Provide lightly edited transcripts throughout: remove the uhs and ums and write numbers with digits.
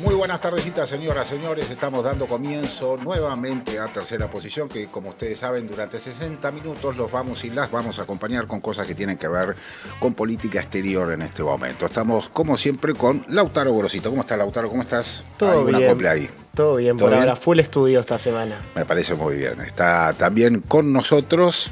Muy buenas tardecitas, señoras, señores. Estamos dando comienzo nuevamente a Tercera Posición, que como ustedes saben, durante 60 minutos los vamos y las vamos a acompañar con cosas que tienen que ver con política exterior en este momento. Estamos, como siempre, con Lautaro Gorosito. ¿Cómo estás, Lautaro? ¿Cómo estás? Todo bien. Acople ahí. Todo bien, por ahora. Full estudio esta semana. Me parece muy bien. Está también con nosotros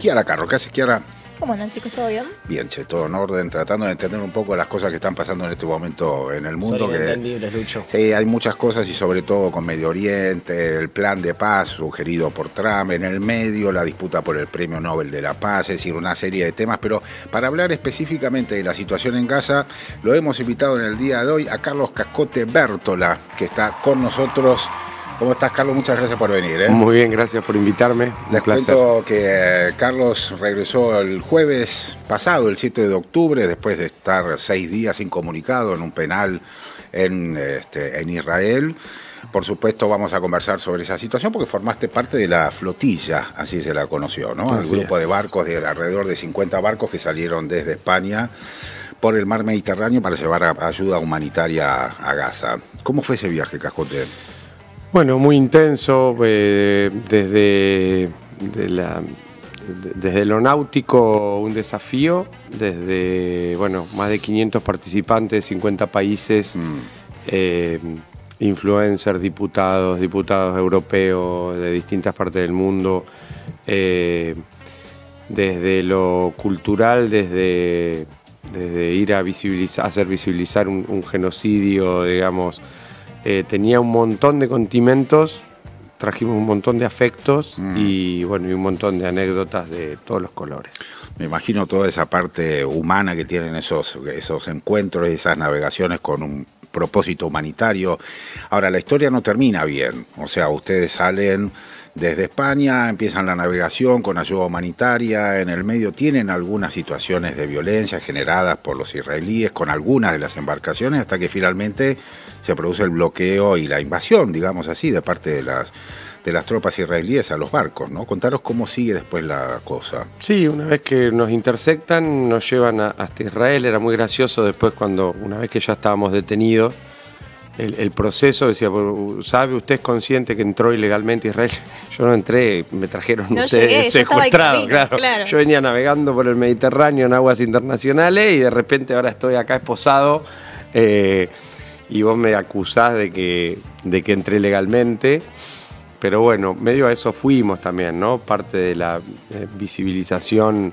Kiara Carro. ¿Qué haces, Kiara? ¿Cómo andan, chicos? ¿Todo bien? Bien, che, todo en orden, tratando de entender un poco las cosas que están pasando en este momento en el mundo. Son inentendibles, Lucho. Sí, hay muchas cosas y sobre todo con Medio Oriente, el plan de paz sugerido por Trump, en el medio la disputa por el Premio Nobel de la Paz, es decir, una serie de temas. Pero para hablar específicamente de la situación en Gaza, lo hemos invitado en el día de hoy a Carlos Cascote Bértola, que está con nosotros. ¿Cómo estás, Carlos? Muchas gracias por venir. Muy bien, gracias por invitarme. Les cuento que Carlos regresó el jueves pasado, el 7 de octubre, después de estar 6 días incomunicado en un penal en Israel. Por supuesto, vamos a conversar sobre esa situación porque formaste parte de la flotilla, así se la conoció, ¿no? El grupo de barcos, de alrededor de 50 barcos que salieron desde España por el mar Mediterráneo para llevar ayuda humanitaria a Gaza. ¿Cómo fue ese viaje, Cascote? Bueno, muy intenso, desde lo náutico un desafío, desde más de 500 participantes, 50 países, influencers, diputados europeos de distintas partes del mundo, desde lo cultural, desde ir a hacer visibilizar un genocidio, digamos. Tenía un montón de condimentos, trajimos un montón de afectos y un montón de anécdotas de todos los colores. Me imagino toda esa parte humana que tienen esos encuentros, esas navegaciones con un propósito humanitario. Ahora, la historia no termina bien, o sea, ustedes salen desde España, empiezan la navegación con ayuda humanitaria, en el medio tienen algunas situaciones de violencia generadas por los israelíes con algunas de las embarcaciones hasta que finalmente se produce el bloqueo y la invasión, digamos así, de parte de las tropas israelíes a los barcos, ¿no? Contaros cómo sigue después la cosa. Sí, una vez que nos interceptan, nos llevan hasta Israel. Era muy gracioso después una vez que ya estábamos detenidos, el proceso, decía, ¿sabe usted es consciente que entró ilegalmente a Israel? Yo no entré, me trajeron ustedes secuestrados, claro. Yo venía navegando por el Mediterráneo en aguas internacionales y de repente ahora estoy acá esposado y vos me acusás de que entré ilegalmente. Pero bueno, medio a eso fuimos también, ¿no? Parte de la visibilización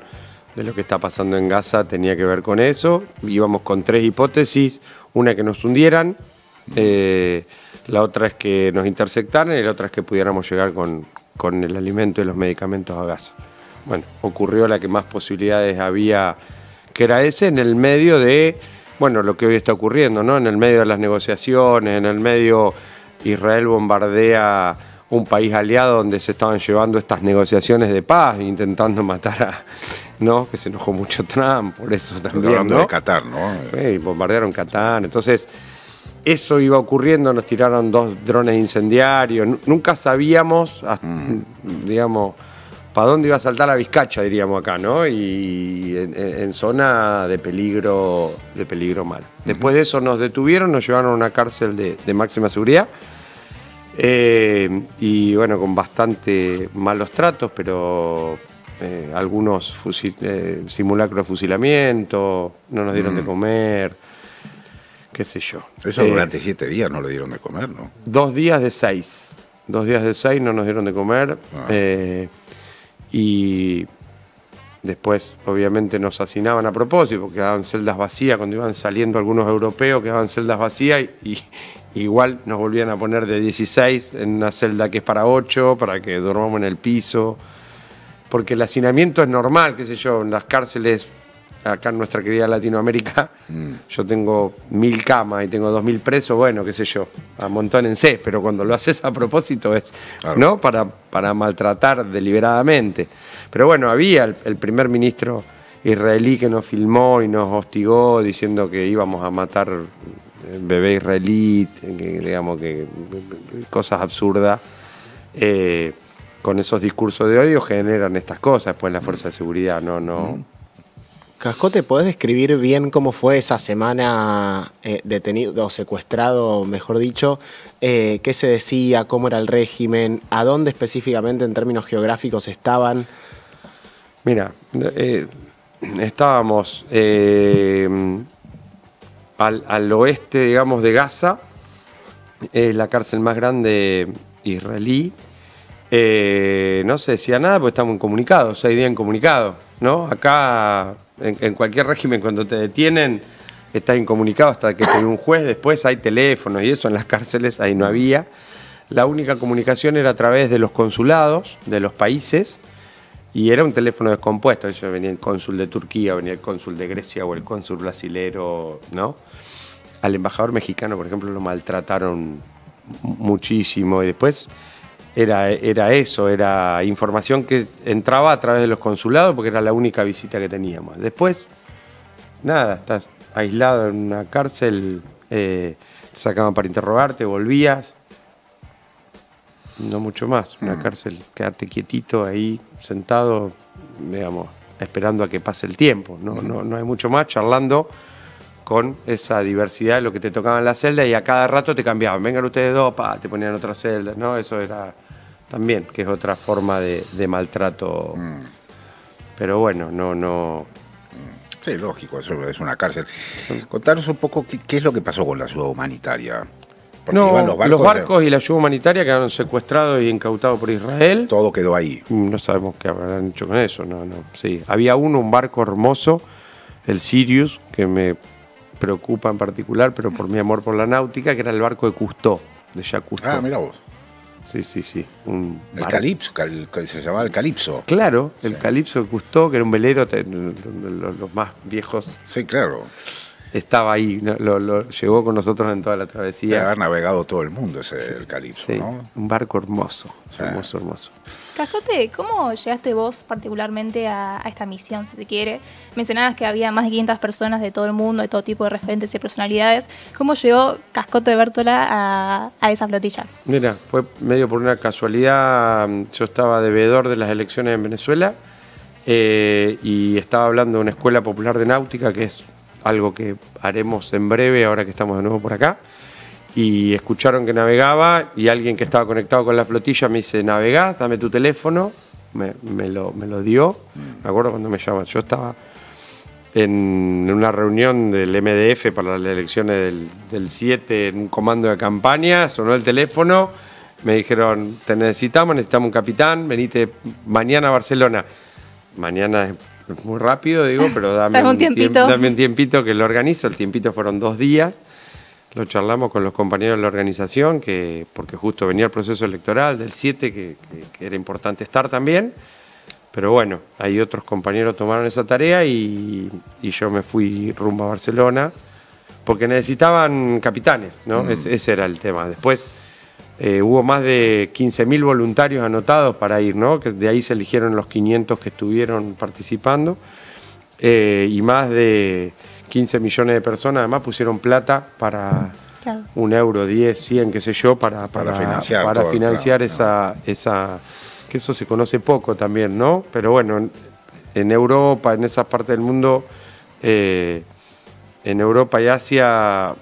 de lo que está pasando en Gaza tenía que ver con eso. Íbamos con 3 hipótesis, una que nos hundieran, la otra es que nos interceptaran y la otra es que pudiéramos llegar con el alimento y los medicamentos a Gaza. Bueno, ocurrió la que más posibilidades había, que era ese, en el medio de, lo que hoy está ocurriendo, ¿no? En el medio de las negociaciones, en el medio Israel bombardea un país aliado donde se estaban llevando estas negociaciones de paz, intentando matar ¿no? Que se enojó mucho Trump, por eso también, hablando, ¿no? de Qatar, ¿no? Bombardearon Qatar, entonces eso iba ocurriendo, nos tiraron 2 drones incendiarios, nunca sabíamos, digamos, para dónde iba a saltar la Vizcacha, diríamos acá, ¿no? Y en zona de peligro mal. Después de eso nos detuvieron, nos llevaron a una cárcel de máxima seguridad, y con bastante malos tratos, pero algunos simulacros de fusilamiento, no nos dieron de comer, qué sé yo. Eso durante 7 días no le dieron de comer, ¿no? 2 días de 6. 2 días de 6 no nos dieron de comer. Y después, obviamente, nos hacinaban a propósito, porque quedaban celdas vacías. Cuando iban saliendo algunos europeos, quedaban celdas vacías y igual nos volvían a poner de 16 en una celda que es para 8, para que dormamos en el piso. Porque el hacinamiento es normal, qué sé yo, en las cárceles, acá en nuestra querida Latinoamérica, yo tengo 1000 camas y tengo 2000 presos, qué sé yo, amontónense, pero cuando lo haces a propósito es, claro, ¿no? Para maltratar deliberadamente. Pero había el primer ministro israelí que nos filmó y nos hostigó diciendo que íbamos a matar bebé israelí, digamos que cosas absurdas. Con esos discursos de odio generan estas cosas después en la fuerza de seguridad, no. Cascote, ¿podés describir bien cómo fue esa semana detenido o secuestrado, mejor dicho? ¿Qué se decía? ¿Cómo era el régimen? ¿A dónde específicamente en términos geográficos estaban? Mira, estábamos al oeste, digamos, de Gaza, la cárcel más grande israelí. No se decía nada porque estamos incomunicados, 6 días incomunicados, ¿no? Acá, en cualquier régimen, cuando te detienen, estás incomunicado hasta que te ve un juez. Después hay teléfonos y eso, en las cárceles ahí no había. La única comunicación era a través de los consulados de los países y era un teléfono descompuesto. Yo venía el cónsul de Turquía, venía el cónsul de Grecia o el cónsul brasilero, ¿no? Al embajador mexicano, por ejemplo, lo maltrataron muchísimo y después era eso, era información que entraba a través de los consulados porque era la única visita que teníamos. Después, nada, estás aislado en una cárcel, te sacaban para interrogarte, volvías, no mucho más. Una cárcel, quedarte quietito ahí, sentado, digamos, esperando a que pase el tiempo. No hay mucho más, charlando con esa diversidad de lo que te tocaba en la celda y a cada rato te cambiaban. Vengan ustedes dos, te ponían otra celda, ¿no? Eso era también, que es otra forma de maltrato. Pero bueno, no. Sí, lógico, eso es una cárcel. Contanos un poco qué es lo que pasó con la ayuda humanitaria. Porque No, iban los barcos y la ayuda humanitaria quedaron secuestrados y incautados por Israel. Todo quedó ahí. No sabemos qué habrán hecho con eso. Sí. Había un barco hermoso, el Sirius, que me preocupa en particular, pero por mi amor por la náutica, que era el barco de Cousteau, de Jacques Cousteau. Ah, mira vos. Sí. El Calipso, se llamaba el Calipso. Claro, sí. El Calipso de Cousteau, que era un velero, los más viejos. Sí, claro. Estaba ahí, lo llevó con nosotros en toda la travesía. Debe haber navegado todo el mundo el Calipso, sí, ¿no? un barco hermoso, Sí. hermoso. Cascote, ¿cómo llegaste vos particularmente a esta misión, si se quiere? Mencionabas que había más de 500 personas de todo el mundo, de todo tipo de referentes y personalidades. ¿Cómo llegó Cascote de Bértola a esa flotilla? Mira, fue medio por una casualidad. Yo estaba de veedor de las elecciones en Venezuela y estaba hablando de una escuela popular de náutica, que es algo que haremos en breve ahora que estamos de nuevo por acá. Y escucharon que navegaba y alguien que estaba conectado con la flotilla me dice: navegás, dame tu teléfono. Me lo dio. Me acuerdo cuando me llaman. Yo estaba en una reunión del MDF para las elecciones del 7 en un comando de campaña, sonó el teléfono, me dijeron: te necesitamos un capitán, venite mañana a Barcelona. Mañana es muy rápido, digo, pero dame un tiempito que lo organizo. El tiempito fueron 2 días. Lo charlamos con los compañeros de la organización, porque justo venía el proceso electoral del 7, que era importante estar también. Pero bueno, ahí otros compañeros tomaron esa tarea y yo me fui rumbo a Barcelona, porque necesitaban capitanes, ¿no? Ese era el tema. Después hubo más de 15.000 voluntarios anotados para ir, ¿no? Que de ahí se eligieron los 500 que estuvieron participando, y más de 15 millones de personas además pusieron plata para Claro. 1 euro, 10, 100, qué sé yo, para financiar esa, que eso se conoce poco también, ¿no? Pero bueno, en Europa, en esa parte del mundo, en Europa y Asia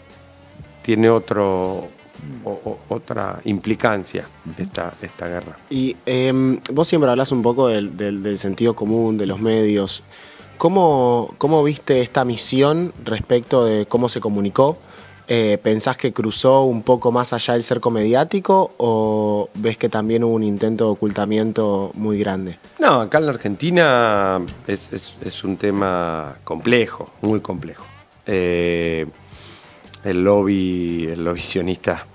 tiene otra implicancia esta guerra. Y vos siempre hablas un poco del sentido común, de los medios. ¿Cómo viste esta misión respecto de cómo se comunicó? ¿Pensás que cruzó un poco más allá del cerco mediático o ves que también hubo un intento de ocultamiento muy grande? No, acá en la Argentina es un tema complejo, muy complejo. El lobby sionista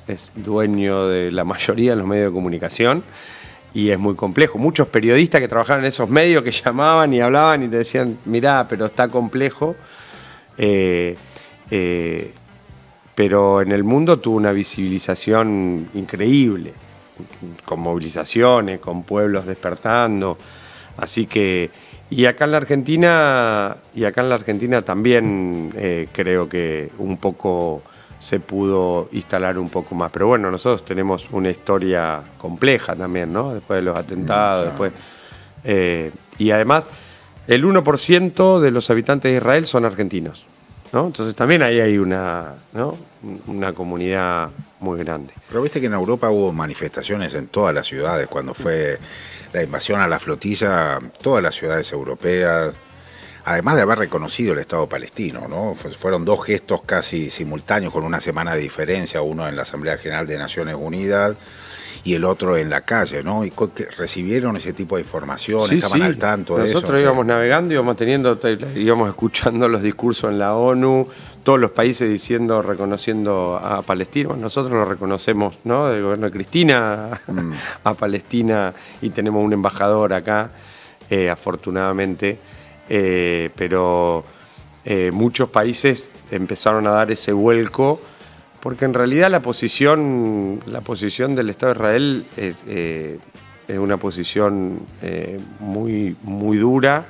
es dueño de la mayoría de los medios de comunicación y es muy complejo. Muchos periodistas que trabajaban en esos medios que llamaban y hablaban y te decían: mirá, pero está complejo. Pero en el mundo tuvo una visibilización increíble, con movilizaciones, con pueblos despertando. Así que, y acá en la Argentina también creo que un poco se pudo instalar un poco más. Pero bueno, nosotros tenemos una historia compleja también, ¿no? Después de los atentados, después. Y además, el 1% de los habitantes de Israel son argentinos, ¿no? Entonces también ahí hay una, ¿no? Una comunidad muy grande. Pero viste que en Europa hubo manifestaciones en todas las ciudades cuando fue la invasión a la flotilla, todas las ciudades europeas, además de haber reconocido el Estado palestino, ¿no? Fueron dos gestos casi simultáneos con una semana de diferencia, uno en la Asamblea General de Naciones Unidas y el otro en la calle, ¿no? Y recibieron ese tipo de información, Sí, estaban sí. al tanto de eso. Nosotros íbamos navegando, íbamos escuchando los discursos en la ONU, todos los países diciendo, reconociendo a Palestina. Nosotros lo reconocemos, ¿no? Del gobierno de Cristina a Palestina, y tenemos un embajador acá, afortunadamente. Pero muchos países empezaron a dar ese vuelco, porque en realidad la posición del Estado de Israel es una posición muy, muy dura.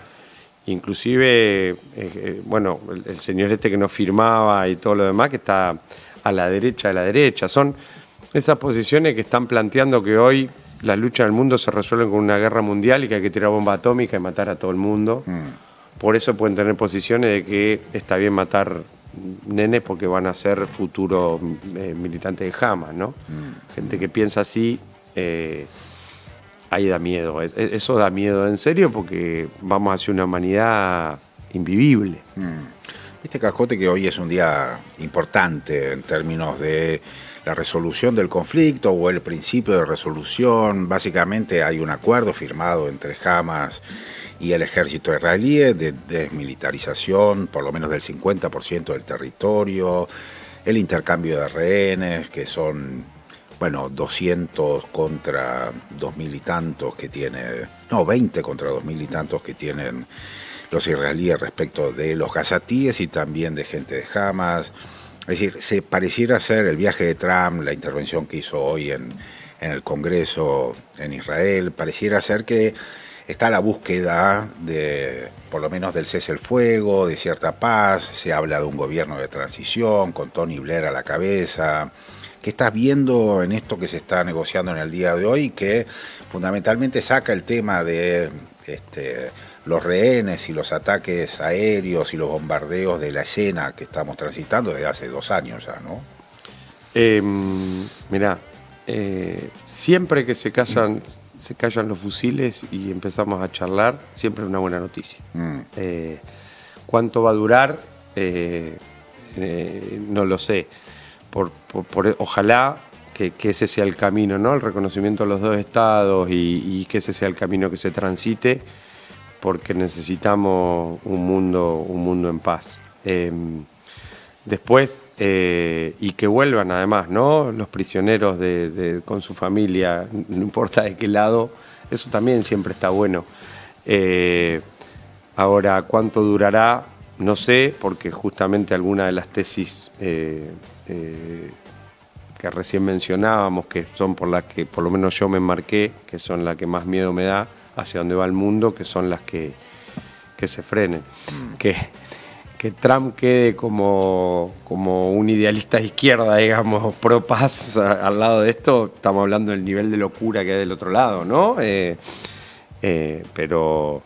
Inclusive, bueno, el señor este que nos firmaba y todo lo demás, que está a la derecha de la derecha, son esas posiciones que están planteando que hoy las luchas del mundo se resuelven con una guerra mundial y que hay que tirar bomba atómica y matar a todo el mundo. Por eso pueden tener posiciones de que está bien matar nenes porque van a ser futuros militantes de Hamas, ¿no? Gente que piensa así, ahí da miedo. Eso da miedo en serio, porque vamos hacia una humanidad invivible. Viste, Cascote, que hoy es un día importante en términos de la resolución del conflicto o el principio de resolución. Básicamente hay un acuerdo firmado entre Hamas y el ejército israelí de desmilitarización, por lo menos del 50% del territorio, el intercambio de rehenes, que son, bueno, 200 contra 2.000 y tantos que tiene, no, 20 contra 2.000 y tantos que tienen los israelíes respecto de los gazatíes y también de gente de Hamas. Es decir, se pareciera ser el viaje de Trump, la intervención que hizo hoy en el Congreso en Israel, pareciera ser que está la búsqueda de, por lo menos del cese el fuego, de cierta paz. Se habla de un gobierno de transición con Tony Blair a la cabeza. ¿Qué estás viendo en esto que se está negociando en el día de hoy, que fundamentalmente saca el tema de los rehenes y los ataques aéreos y los bombardeos de la escena que estamos transitando desde hace 2 años ya, ¿no? Mirá, siempre que se callan los fusiles y empezamos a charlar, siempre es una buena noticia. ¿Cuánto va a durar? No lo sé. Ojalá que ese sea el camino, ¿no? El reconocimiento de los dos estados y que ese sea el camino que se transite, porque necesitamos un mundo en paz. Después, y que vuelvan además, ¿no? Los prisioneros con su familia, no importa de qué lado, eso también siempre está bueno. Ahora, ¿cuánto durará? No sé, porque justamente algunas de las tesis que recién mencionábamos, que son por las que por lo menos yo me enmarqué, que son las que más miedo me da hacia dónde va el mundo, que son las que se frenen. Que Trump quede como un idealista de izquierda, digamos, pro paz al lado de esto, estamos hablando del nivel de locura que hay del otro lado, ¿no? Pero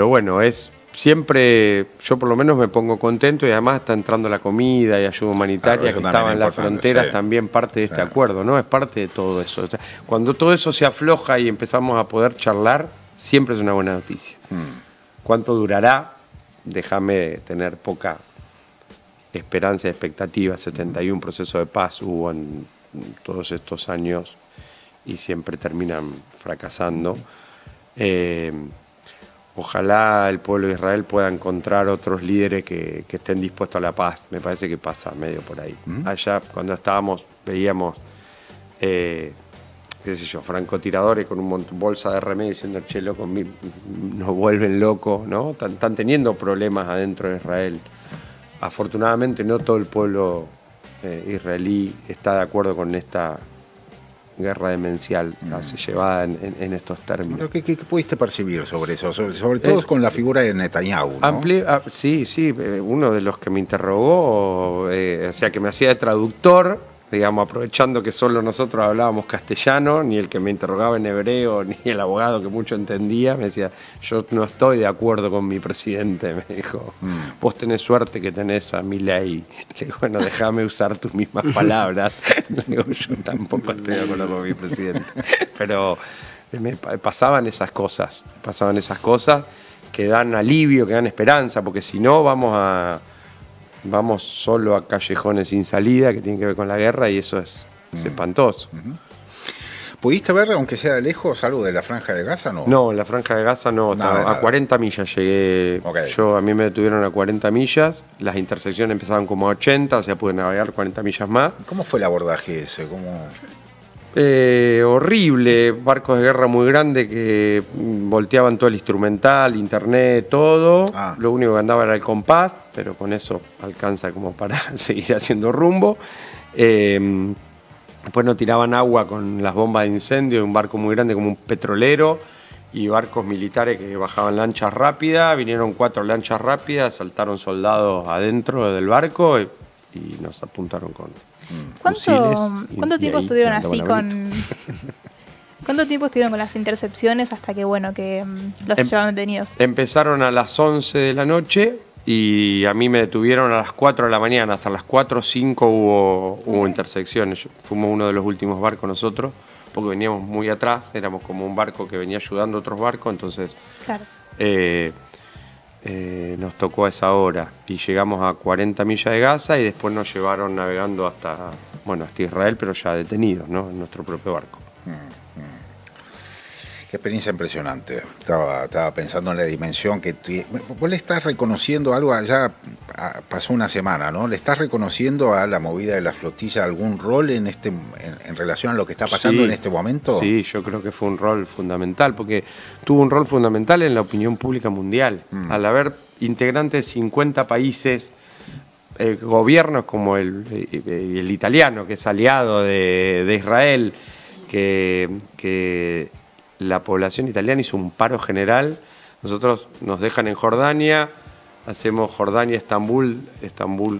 bueno, es siempre, yo por lo menos me pongo contento, y además está entrando la comida y ayuda humanitaria, que estaba en las fronteras, sí. También parte de este acuerdo, ¿no? Es parte de todo eso. O sea, cuando todo eso se afloja y empezamos a poder charlar, siempre es una buena noticia. ¿Cuánto durará? Déjame tener poca esperanza y expectativa. 71 procesos de paz hubo en todos estos años y siempre terminan fracasando. Ojalá el pueblo de Israel pueda encontrar otros líderes que estén dispuestos a la paz. Me parece que pasa medio por ahí. Allá, cuando estábamos, veíamos, qué sé yo, francotiradores con un bolsa de remedio diciendo, che, loco, nos vuelven locos, ¿no? Están teniendo problemas adentro de Israel. Afortunadamente no todo el pueblo israelí está de acuerdo con esta guerra demencial llevada en estos términos. ¿Qué pudiste percibir sobre eso? Sobre todo con la figura de Netanyahu, ¿no? Sí, uno de los que me interrogó, o sea, que me hacía de traductor, digamos, aprovechando que solo nosotros hablábamos castellano, ni el que me interrogaba en hebreo, ni el abogado que mucho entendía, me decía, yo no estoy de acuerdo con mi presidente, me dijo, vos tenés suerte que tenés a Milei. Le digo, bueno, déjame usar tus mismas palabras. Le digo, yo tampoco estoy de acuerdo con mi presidente. Pero me pasaban esas cosas que dan alivio, que dan esperanza, porque si no vamos solo a callejones sin salida que tienen que ver con la guerra y eso es espantoso. ¿Pudiste ver, aunque sea de lejos, algo de la Franja de Gaza? No, en la Franja de Gaza no, a 40 millas llegué. Okay. A mí me detuvieron a 40 millas, las intersecciones empezaban como a 80, o sea, pude navegar 40 millas más. ¿Cómo fue el abordaje ese? Horrible, barcos de guerra muy grandes que volteaban todo el instrumental, internet, todo. Lo único que andaba era el compás, pero con eso alcanza como para seguir haciendo rumbo. Después nos tiraban agua con las bombas de incendio, un barco muy grande como un petrolero y barcos militares que bajaban lanchas rápidas. Vinieron 4 lanchas rápidas, saltaron soldados adentro del barco y nos apuntaron con... ¿Cuánto tiempo estuvieron así con... ¿Cuánto tiempo estuvieron con las intercepciones hasta que, bueno, que los llevaron detenidos? Empezaron a las 11 de la noche y a mí me detuvieron a las 4 de la mañana. Hasta las 4 o 5 hubo intersecciones. Fuimos uno de los últimos barcos nosotros, porque veníamos muy atrás. Éramos como un barco que venía ayudando a otros barcos, entonces... Claro. Nos tocó a esa hora y llegamos a 40 millas de Gaza y después nos llevaron navegando hasta Israel, pero ya detenidos, ¿no? En nuestro propio barco. Qué experiencia impresionante. Estaba pensando en la dimensión que vos le estás reconociendo algo, ya pasó una semana, ¿no? ¿Le estás reconociendo a la movida de la flotilla algún rol en relación a lo que está pasando en este momento? Sí, yo creo que fue un rol fundamental, porque tuvo un rol fundamental en la opinión pública mundial. Al haber integrantes de 50 países, gobiernos como el italiano, que es aliado de Israel, que la población italiana hizo un paro general. Nosotros nos dejan en Jordania, hacemos Jordania, Estambul,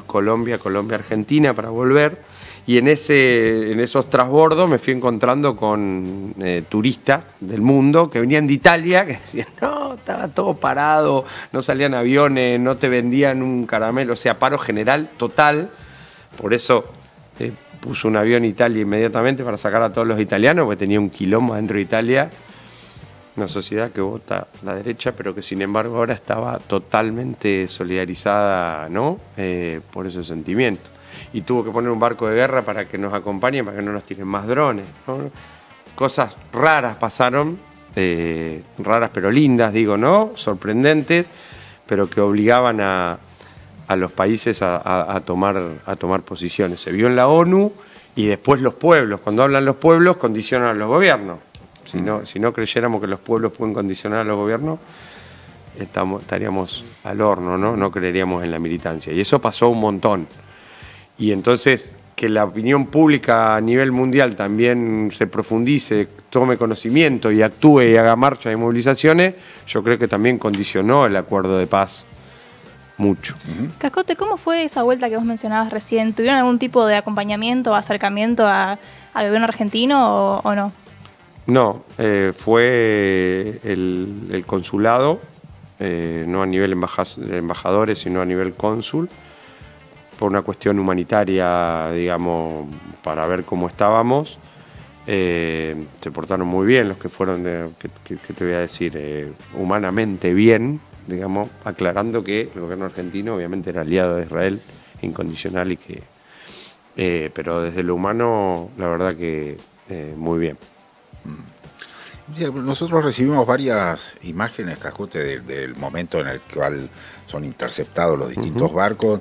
Colombia, Argentina para volver. Y en esos transbordos me fui encontrando con turistas del mundo que venían de Italia, que decían, no, estaba todo parado, no salían aviones, no te vendían un caramelo, o sea, paro general total. Por eso puso un avión a Italia inmediatamente para sacar a todos los italianos, porque tenía un quilombo dentro de Italia, una sociedad que vota a la derecha, pero que sin embargo ahora estaba totalmente solidarizada, ¿no? Por ese sentimiento. Y tuvo que poner un barco de guerra para que nos acompañen, para que no nos tiren más drones, ¿no? Cosas raras pasaron, raras pero lindas, digo, ¿no? Sorprendentes, pero que obligaban a los países a tomar posiciones. Se vio en la ONU y después los pueblos. Cuando hablan los pueblos, condicionan a los gobiernos. Si no creyéramos que los pueblos pueden condicionar a los gobiernos, estaríamos al horno, ¿no? No creeríamos en la militancia. Y eso pasó un montón. Y entonces, que la opinión pública a nivel mundial también se profundice, tome conocimiento y actúe y haga marchas y movilizaciones, yo creo que también condicionó el acuerdo de paz mucho. Cascote, ¿cómo fue esa vuelta que vos mencionabas recién? ¿Tuvieron algún tipo de acompañamiento o acercamiento al gobierno argentino o no? No, fue el consulado, no a nivel embajadores, sino a nivel cónsul, por una cuestión humanitaria, digamos, para ver cómo estábamos. Se portaron muy bien los que fueron, ¿qué te voy a decir? Humanamente bien, digamos, aclarando que el gobierno argentino obviamente era aliado de Israel incondicional y que, pero desde lo humano, la verdad que muy bien. Nosotros recibimos varias imágenes, Cascote, del momento en el cual son interceptados los distintos barcos.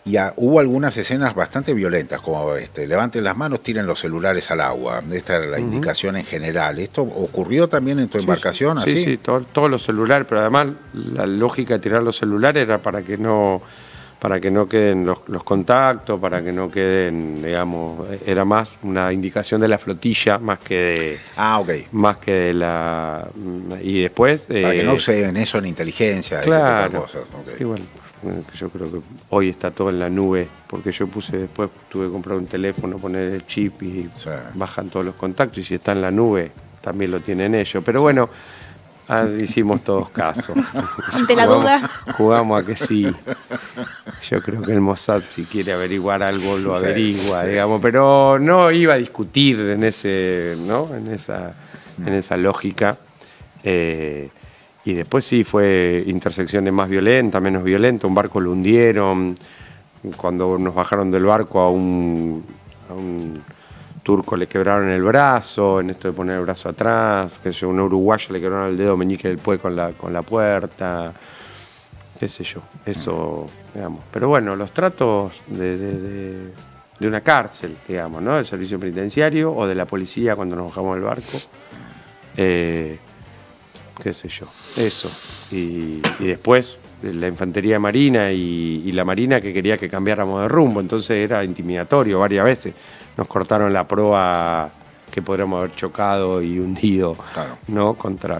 Y hubo algunas escenas bastante violentas, como levanten las manos, tiren los celulares al agua. Esta era la indicación en general. ¿Esto ocurrió también en tu embarcación? Sí, ¿así? Sí, todos los celulares, pero además la lógica de tirar los celulares era para que no queden los contactos, para que no queden, digamos, era más una indicación de la flotilla más que de, más que de la... Y después... para que no usen eso en inteligencia, claro, ese tipo de cosas. Okay. Igual. que yo creo que hoy está todo en la nube, porque yo después tuve que comprar un teléfono, poner el chip y bajan todos los contactos, y si está en la nube también lo tienen ellos. Pero bueno, hicimos todos caso. Ante la duda. Jugamos a que sí. Yo creo que el Mossad, si quiere averiguar algo, lo averigua, digamos, pero no iba a discutir en ese, ¿no? en esa lógica. Y después sí fue intersecciones más violentas, menos violentas. Un barco lo hundieron. Cuando nos bajaron del barco a un turco le quebraron el brazo, en esto de poner el brazo atrás. Que sé, una uruguaya le quebraron el dedo meñique del pie con la puerta. Qué sé yo, eso, digamos. Pero bueno, los tratos de una cárcel, digamos, ¿no? Del servicio penitenciario o de la policía cuando nos bajamos del barco. Qué sé yo, eso. Y después la infantería marina y la marina que quería que cambiáramos de rumbo, entonces era intimidatorio varias veces. Nos cortaron la proa que podríamos haber chocado y hundido, claro. ¿No?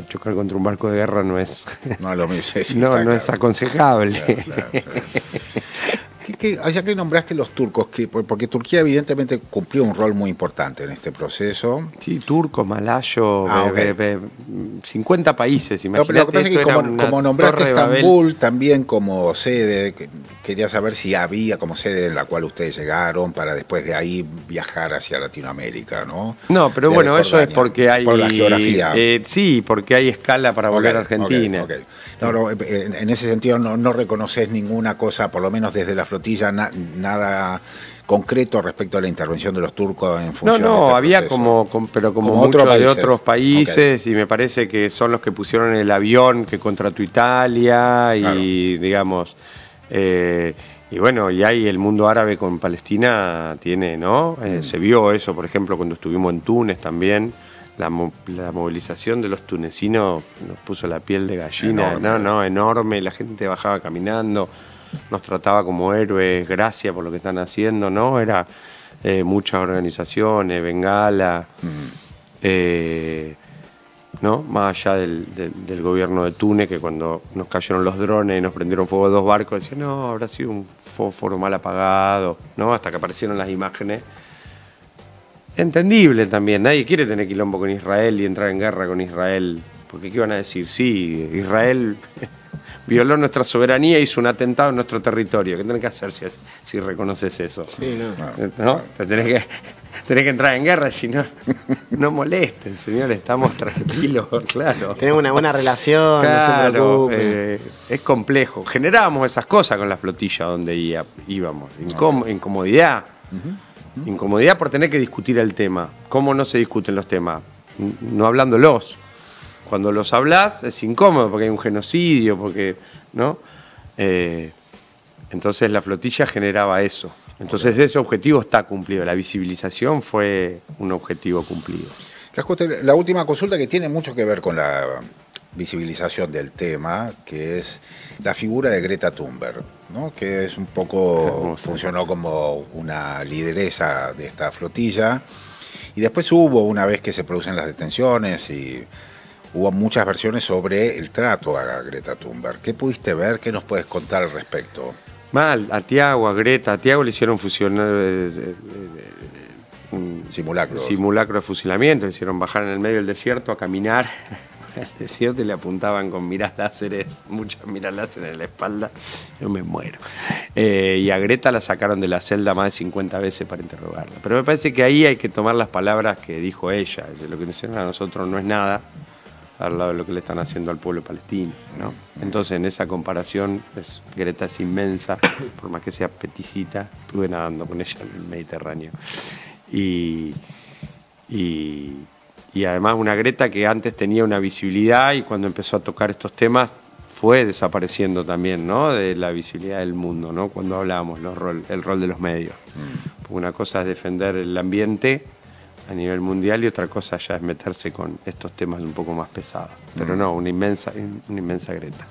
Chocar contra un barco de guerra no es, no, lo mismo, sí, no es aconsejable. Claro. Ya que nombraste los turcos, porque Turquía evidentemente cumplió un rol muy importante en este proceso. Sí, turco, malayo, 50 países, imagínate. No, pero lo que pasa es que como nombraste Estambul también como sede, quería saber si había como sede en la cual ustedes llegaron para después de ahí viajar hacia Latinoamérica, ¿no? No, pero desde bueno, Jordania, eso es porque hay... Por la geografía. Sí, porque hay escala para volver a Argentina. Okay. No, en ese sentido no reconoces ninguna cosa, por lo menos desde la flotilla, nada concreto respecto a la intervención de los turcos en función de este había proceso. pero como muchos de otros países, y me parece que son los que pusieron el avión que contrató Italia, y claro. Digamos, y bueno, y ahí el mundo árabe con Palestina tiene, ¿no? Se vio eso, por ejemplo, cuando estuvimos en Túnez también. La movilización de los tunecinos nos puso la piel de gallina, enorme, la gente bajaba caminando, nos trataba como héroes, gracias por lo que están haciendo, ¿no? Era muchas organizaciones, Bengala, ¿no? Más allá del gobierno de Túnez, que cuando nos cayeron los drones y nos prendieron fuego 2 barcos, decían, no, habrá sido un fósforo mal apagado, ¿no? Hasta que aparecieron las imágenes. Entendible también, nadie quiere tener quilombo con Israel y entrar en guerra con Israel, porque ¿qué van a decir? Sí, Israel violó nuestra soberanía y hizo un atentado en nuestro territorio. ¿Qué tenés que hacer si reconoces eso? Sí, ¿No? Tenés que entrar en guerra, si no molesten, señores, estamos tranquilos, claro. Tenemos una buena relación, claro, no se preocupen. Es complejo. Generábamos esas cosas con la flotilla donde íbamos. Incomodidad. Incomodidad por tener que discutir el tema. ¿Cómo no se discuten los temas? No hablándolos. Cuando los hablas es incómodo porque hay un genocidio, porque, ¿no? Entonces la flotilla generaba eso. Entonces ese objetivo está cumplido. La visibilización fue un objetivo cumplido. La última consulta que tiene mucho que ver con la visibilización del tema, que es la figura de Greta Thunberg, ¿no? Que es un poco, funcionó como una lideresa de esta flotilla, y después hubo, una vez que se producen las detenciones, y hubo muchas versiones sobre el trato a Greta Thunberg. ¿Qué pudiste ver? ¿Qué nos puedes contar al respecto? Mal, a Greta le hicieron fusionar un simulacro de fusilamiento, le hicieron bajar en el medio del desierto a caminar al desierto y le apuntaban con miras láseres, muchas miras láseres en la espalda. Yo me muero. Y a Greta la sacaron de la celda más de 50 veces para interrogarla. Pero me parece que ahí hay que tomar las palabras que dijo ella. Lo que nos hicieron a nosotros no es nada al lado de lo que le están haciendo al pueblo palestino, ¿no? Entonces, en esa comparación, Greta es inmensa, por más que sea peticita. Estuve nadando con ella en el Mediterráneo. Y además una Greta que antes tenía una visibilidad y cuando empezó a tocar estos temas fue desapareciendo también, ¿no? De la visibilidad del mundo, ¿no? Cuando hablábamos el rol de los medios. Porque una cosa es defender el ambiente a nivel mundial y otra cosa ya es meterse con estos temas un poco más pesados. Pero no, una inmensa Greta.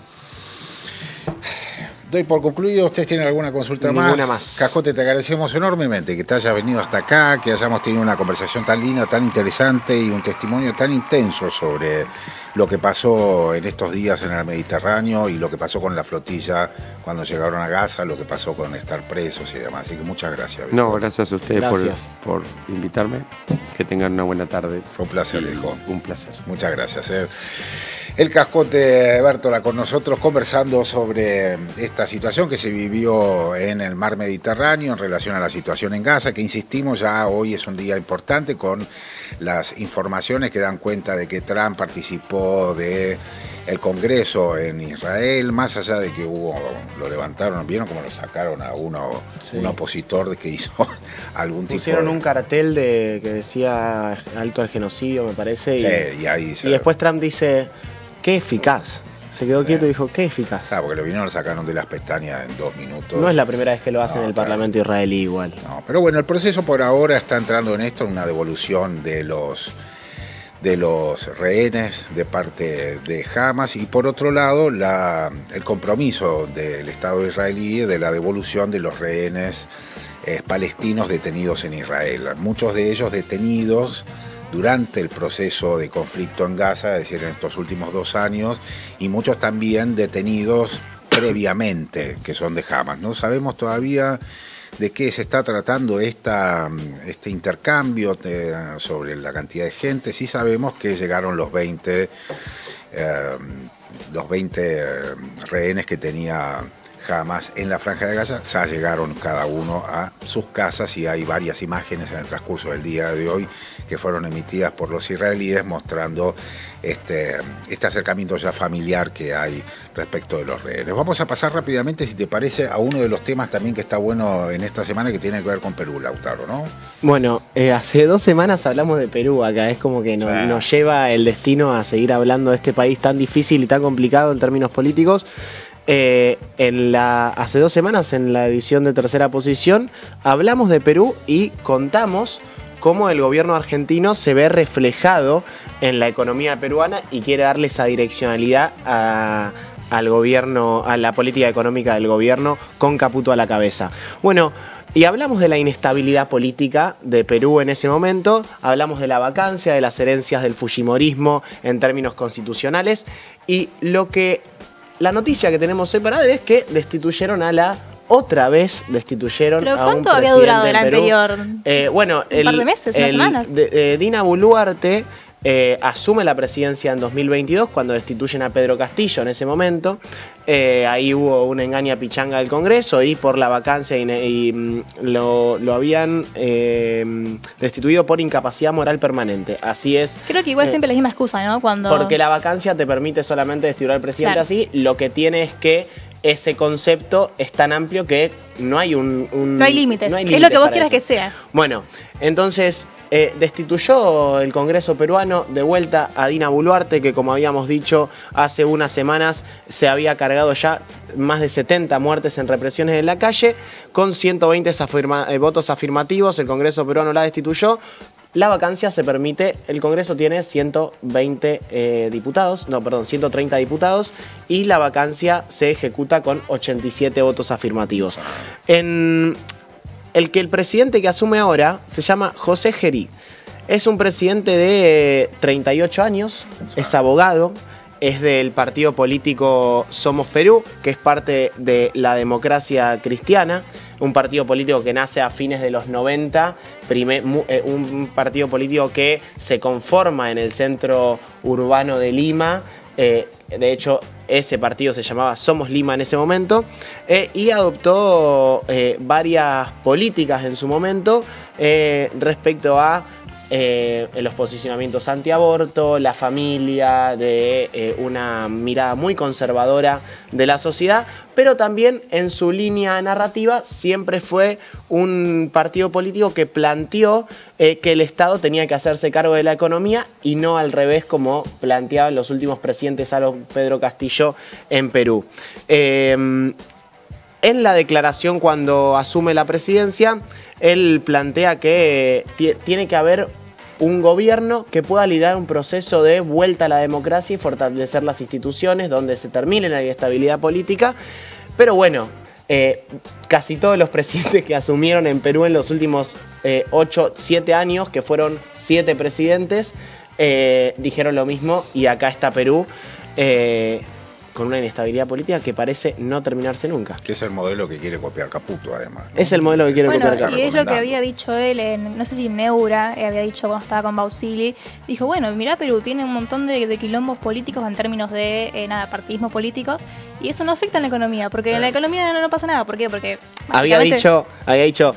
Doy por concluido. ¿Ustedes tienen alguna consulta más? Ninguna más. Cascote, te agradecemos enormemente que te hayas venido hasta acá, que hayamos tenido una conversación tan linda, tan interesante y un testimonio tan intenso sobre lo que pasó en estos días en el Mediterráneo y lo que pasó con la flotilla cuando llegaron a Gaza, lo que pasó con estar presos y demás. Así que muchas gracias, Víctor. No, gracias a ustedes Gracias. por invitarme. Que tengan una buena tarde. Fue un placer, viejo. Un placer. Muchas gracias. El Cascote Bértola con nosotros conversando sobre esta situación que se vivió en el mar Mediterráneo en relación a la situación en Gaza, que insistimos, ya hoy es un día importante con las informaciones que dan cuenta de que Trump participó de el Congreso en Israel, más allá de que lo levantaron, ¿vieron cómo lo sacaron a un opositor que hizo algún tipo de... Pusieron un cartel que decía alto al genocidio, me parece, Sí, y después Trump dice, qué eficaz. Se quedó quieto y dijo, qué eficaz. Claro, porque lo vinieron, lo sacaron de las pestañas en 2 minutos. No es la primera vez que lo hacen en el claro. Parlamento israelí igual. No, pero bueno, el proceso por ahora está entrando en esto, en una devolución de los rehenes de parte de Hamas y por otro lado el compromiso del Estado israelí de la devolución de los rehenes palestinos detenidos en Israel. Muchos de ellos detenidos durante el proceso de conflicto en Gaza, es decir, en estos últimos 2 años, y muchos también detenidos previamente, que son de Hamas. No sabemos todavía de qué se está tratando este intercambio sobre la cantidad de gente. Sí sabemos que llegaron los 20 rehenes que tenía Hamas en la Franja de Gaza, ya llegaron cada uno a sus casas y hay varias imágenes en el transcurso del día de hoy que fueron emitidas por los israelíes mostrando este acercamiento ya familiar que hay respecto de los rehenes. Vamos a pasar rápidamente, si te parece, a uno de los temas también que está bueno en esta semana que tiene que ver con Perú, Lautaro, ¿no? Bueno, hace 2 semanas hablamos de Perú acá, es como que nos lleva el destino a seguir hablando de este país tan difícil y tan complicado en términos políticos. Hace 2 semanas, en la edición de Tercera Posición, hablamos de Perú y contamos cómo el gobierno argentino se ve reflejado en la economía peruana y quiere darle esa direccionalidad al gobierno, a la política económica del gobierno con Caputo a la cabeza. Bueno, y hablamos de la inestabilidad política de Perú en ese momento, hablamos de la vacancia, de las herencias del fujimorismo en términos constitucionales y la noticia que tenemos hoy para ver es que otra vez destituyeron ¿Pero a un cuánto había presidente durado el en Perú. anterior? Bueno, ¿Un par de meses, unas semanas? Dina Boluarte asume la presidencia en 2022 cuando destituyen a Pedro Castillo en ese momento. Ahí hubo una engaña pichanga del Congreso y por la vacancia lo habían destituido por incapacidad moral permanente. Así es. Creo que igual siempre la misma excusa, ¿no? Porque la vacancia te permite solamente destituir al presidente Claro. así. Lo que tiene es que ese concepto es tan amplio que no hay No hay límites. no hay Es lo que vos para quieras eso. que sea. Bueno, entonces destituyó el Congreso peruano de vuelta a Dina Boluarte, que como habíamos dicho hace unas semanas se había cargado ya más de 70 muertes en represiones en la calle. Con 120 votos afirmativos, el Congreso peruano la destituyó. La vacancia se permite, el Congreso tiene 130 diputados y la vacancia se ejecuta con 87 votos afirmativos. El presidente que asume ahora se llama José Gerí. Es un presidente de 38 años, es abogado, es del partido político Somos Perú, que es parte de la Democracia Cristiana, un partido político que nace a fines de los 90, un partido político que se conforma en el centro urbano de Lima. De hecho, ese partido se llamaba Somos Lima en ese momento, y adoptó varias políticas en su momento respecto a los posicionamientos antiaborto, la familia, de una mirada muy conservadora de la sociedad, pero también en su línea narrativa siempre fue un partido político que planteó que el Estado tenía que hacerse cargo de la economía y no al revés como planteaban los últimos presidentes a los Pedro Castillo en Perú. En la declaración cuando asume la presidencia, él plantea que tiene que haber un gobierno que pueda liderar un proceso de vuelta a la democracia y fortalecer las instituciones donde se termine la inestabilidad política. Pero bueno, casi todos los presidentes que asumieron en Perú en los últimos 7 años, que fueron 7 presidentes, dijeron lo mismo y acá está Perú. Con una inestabilidad política que parece no terminarse nunca. Que es el modelo que quiere copiar Caputo, además, ¿no? Es el modelo que quiere copiar Bueno, Caputo. y es lo que había dicho él en, no sé si en Neura, había dicho cuando estaba con Bausili. Dijo, bueno, mirá, Perú tiene un montón de quilombos políticos en términos de, partidismos políticos, y eso no afecta en la economía, porque en la economía no pasa nada. ¿Por qué? Porque Había básicamente dicho,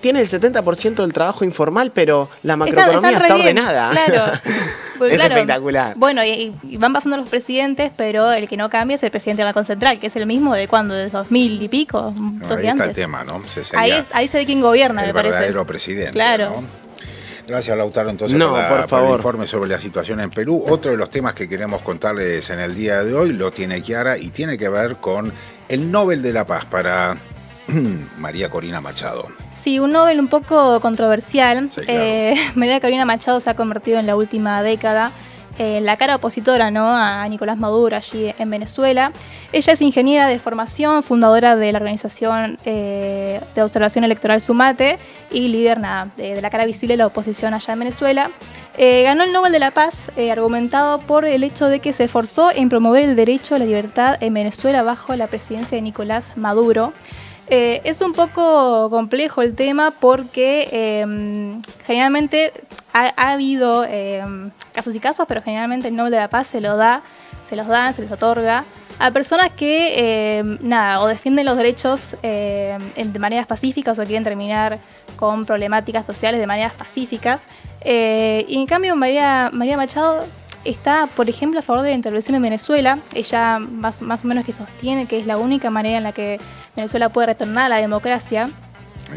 tiene el 70% del trabajo informal, pero la macroeconomía re está bien, ordenada. Claro. Pues Es claro, espectacular. Bueno, y van pasando los presidentes, pero el que no cambia es el presidente del Banco Central, que es el mismo de cuando, de 2000 y pico, un No, toque ahí está antes. el tema, ¿no? Ahí se ve quién gobierna, el me parece. verdadero presidente, Claro. ¿no? Gracias, Lautaro, entonces, No, por por favor. el informe sobre la situación en Perú. Otro de los temas que queremos contarles en el día de hoy lo tiene Chiara y tiene que ver con el Nobel de la Paz para María Corina Machado. Sí, un Nobel un poco controversial. Sí, claro. María Corina Machado se ha convertido en la última década en la cara opositora, ¿no?, a Nicolás Maduro allí en Venezuela. Ella es ingeniera de formación, fundadora de la organización de observación electoral Sumate y líder de la cara visible de la oposición allá en Venezuela. Ganó el Nobel de la Paz argumentado por el hecho de que se esforzó en promover el derecho a la libertad en Venezuela bajo la presidencia de Nicolás Maduro. Es un poco complejo el tema porque generalmente ha habido casos y casos, pero generalmente el Nobel de la Paz se los dan, se les otorga a personas que o defienden los derechos de maneras pacíficas o quieren terminar con problemáticas sociales de maneras pacíficas. Y en cambio María Machado está, por ejemplo, a favor de la intervención en Venezuela. Ella más o menos que sostiene que es la única manera en la que Venezuela puede retornar a la democracia.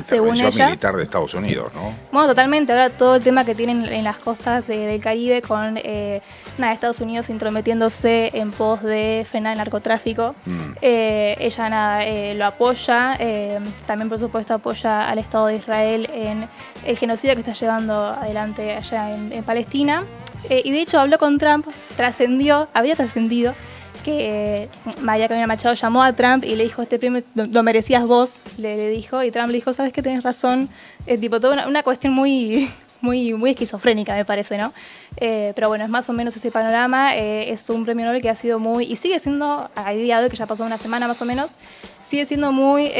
Según Intervención ella, militar de Estados Unidos, ¿no? Bueno, totalmente. Ahora todo el tema que tienen en las costas del Caribe con Estados Unidos intrometiéndose en pos de frenar el narcotráfico. Ella lo apoya. También, por supuesto, apoya al Estado de Israel en el genocidio que está llevando adelante allá en Palestina. Y de hecho habló con Trump, había trascendido que María Corina Machado llamó a Trump y le dijo, este premio lo merecías vos, le dijo, y Trump le dijo, sabes que tenés razón, toda una cuestión muy esquizofrénica, me parece, ¿no? Pero bueno, es más o menos ese panorama. Es un premio Nobel que ha sido y sigue siendo, a día de hoy, que ya pasó una semana más o menos, sigue siendo muy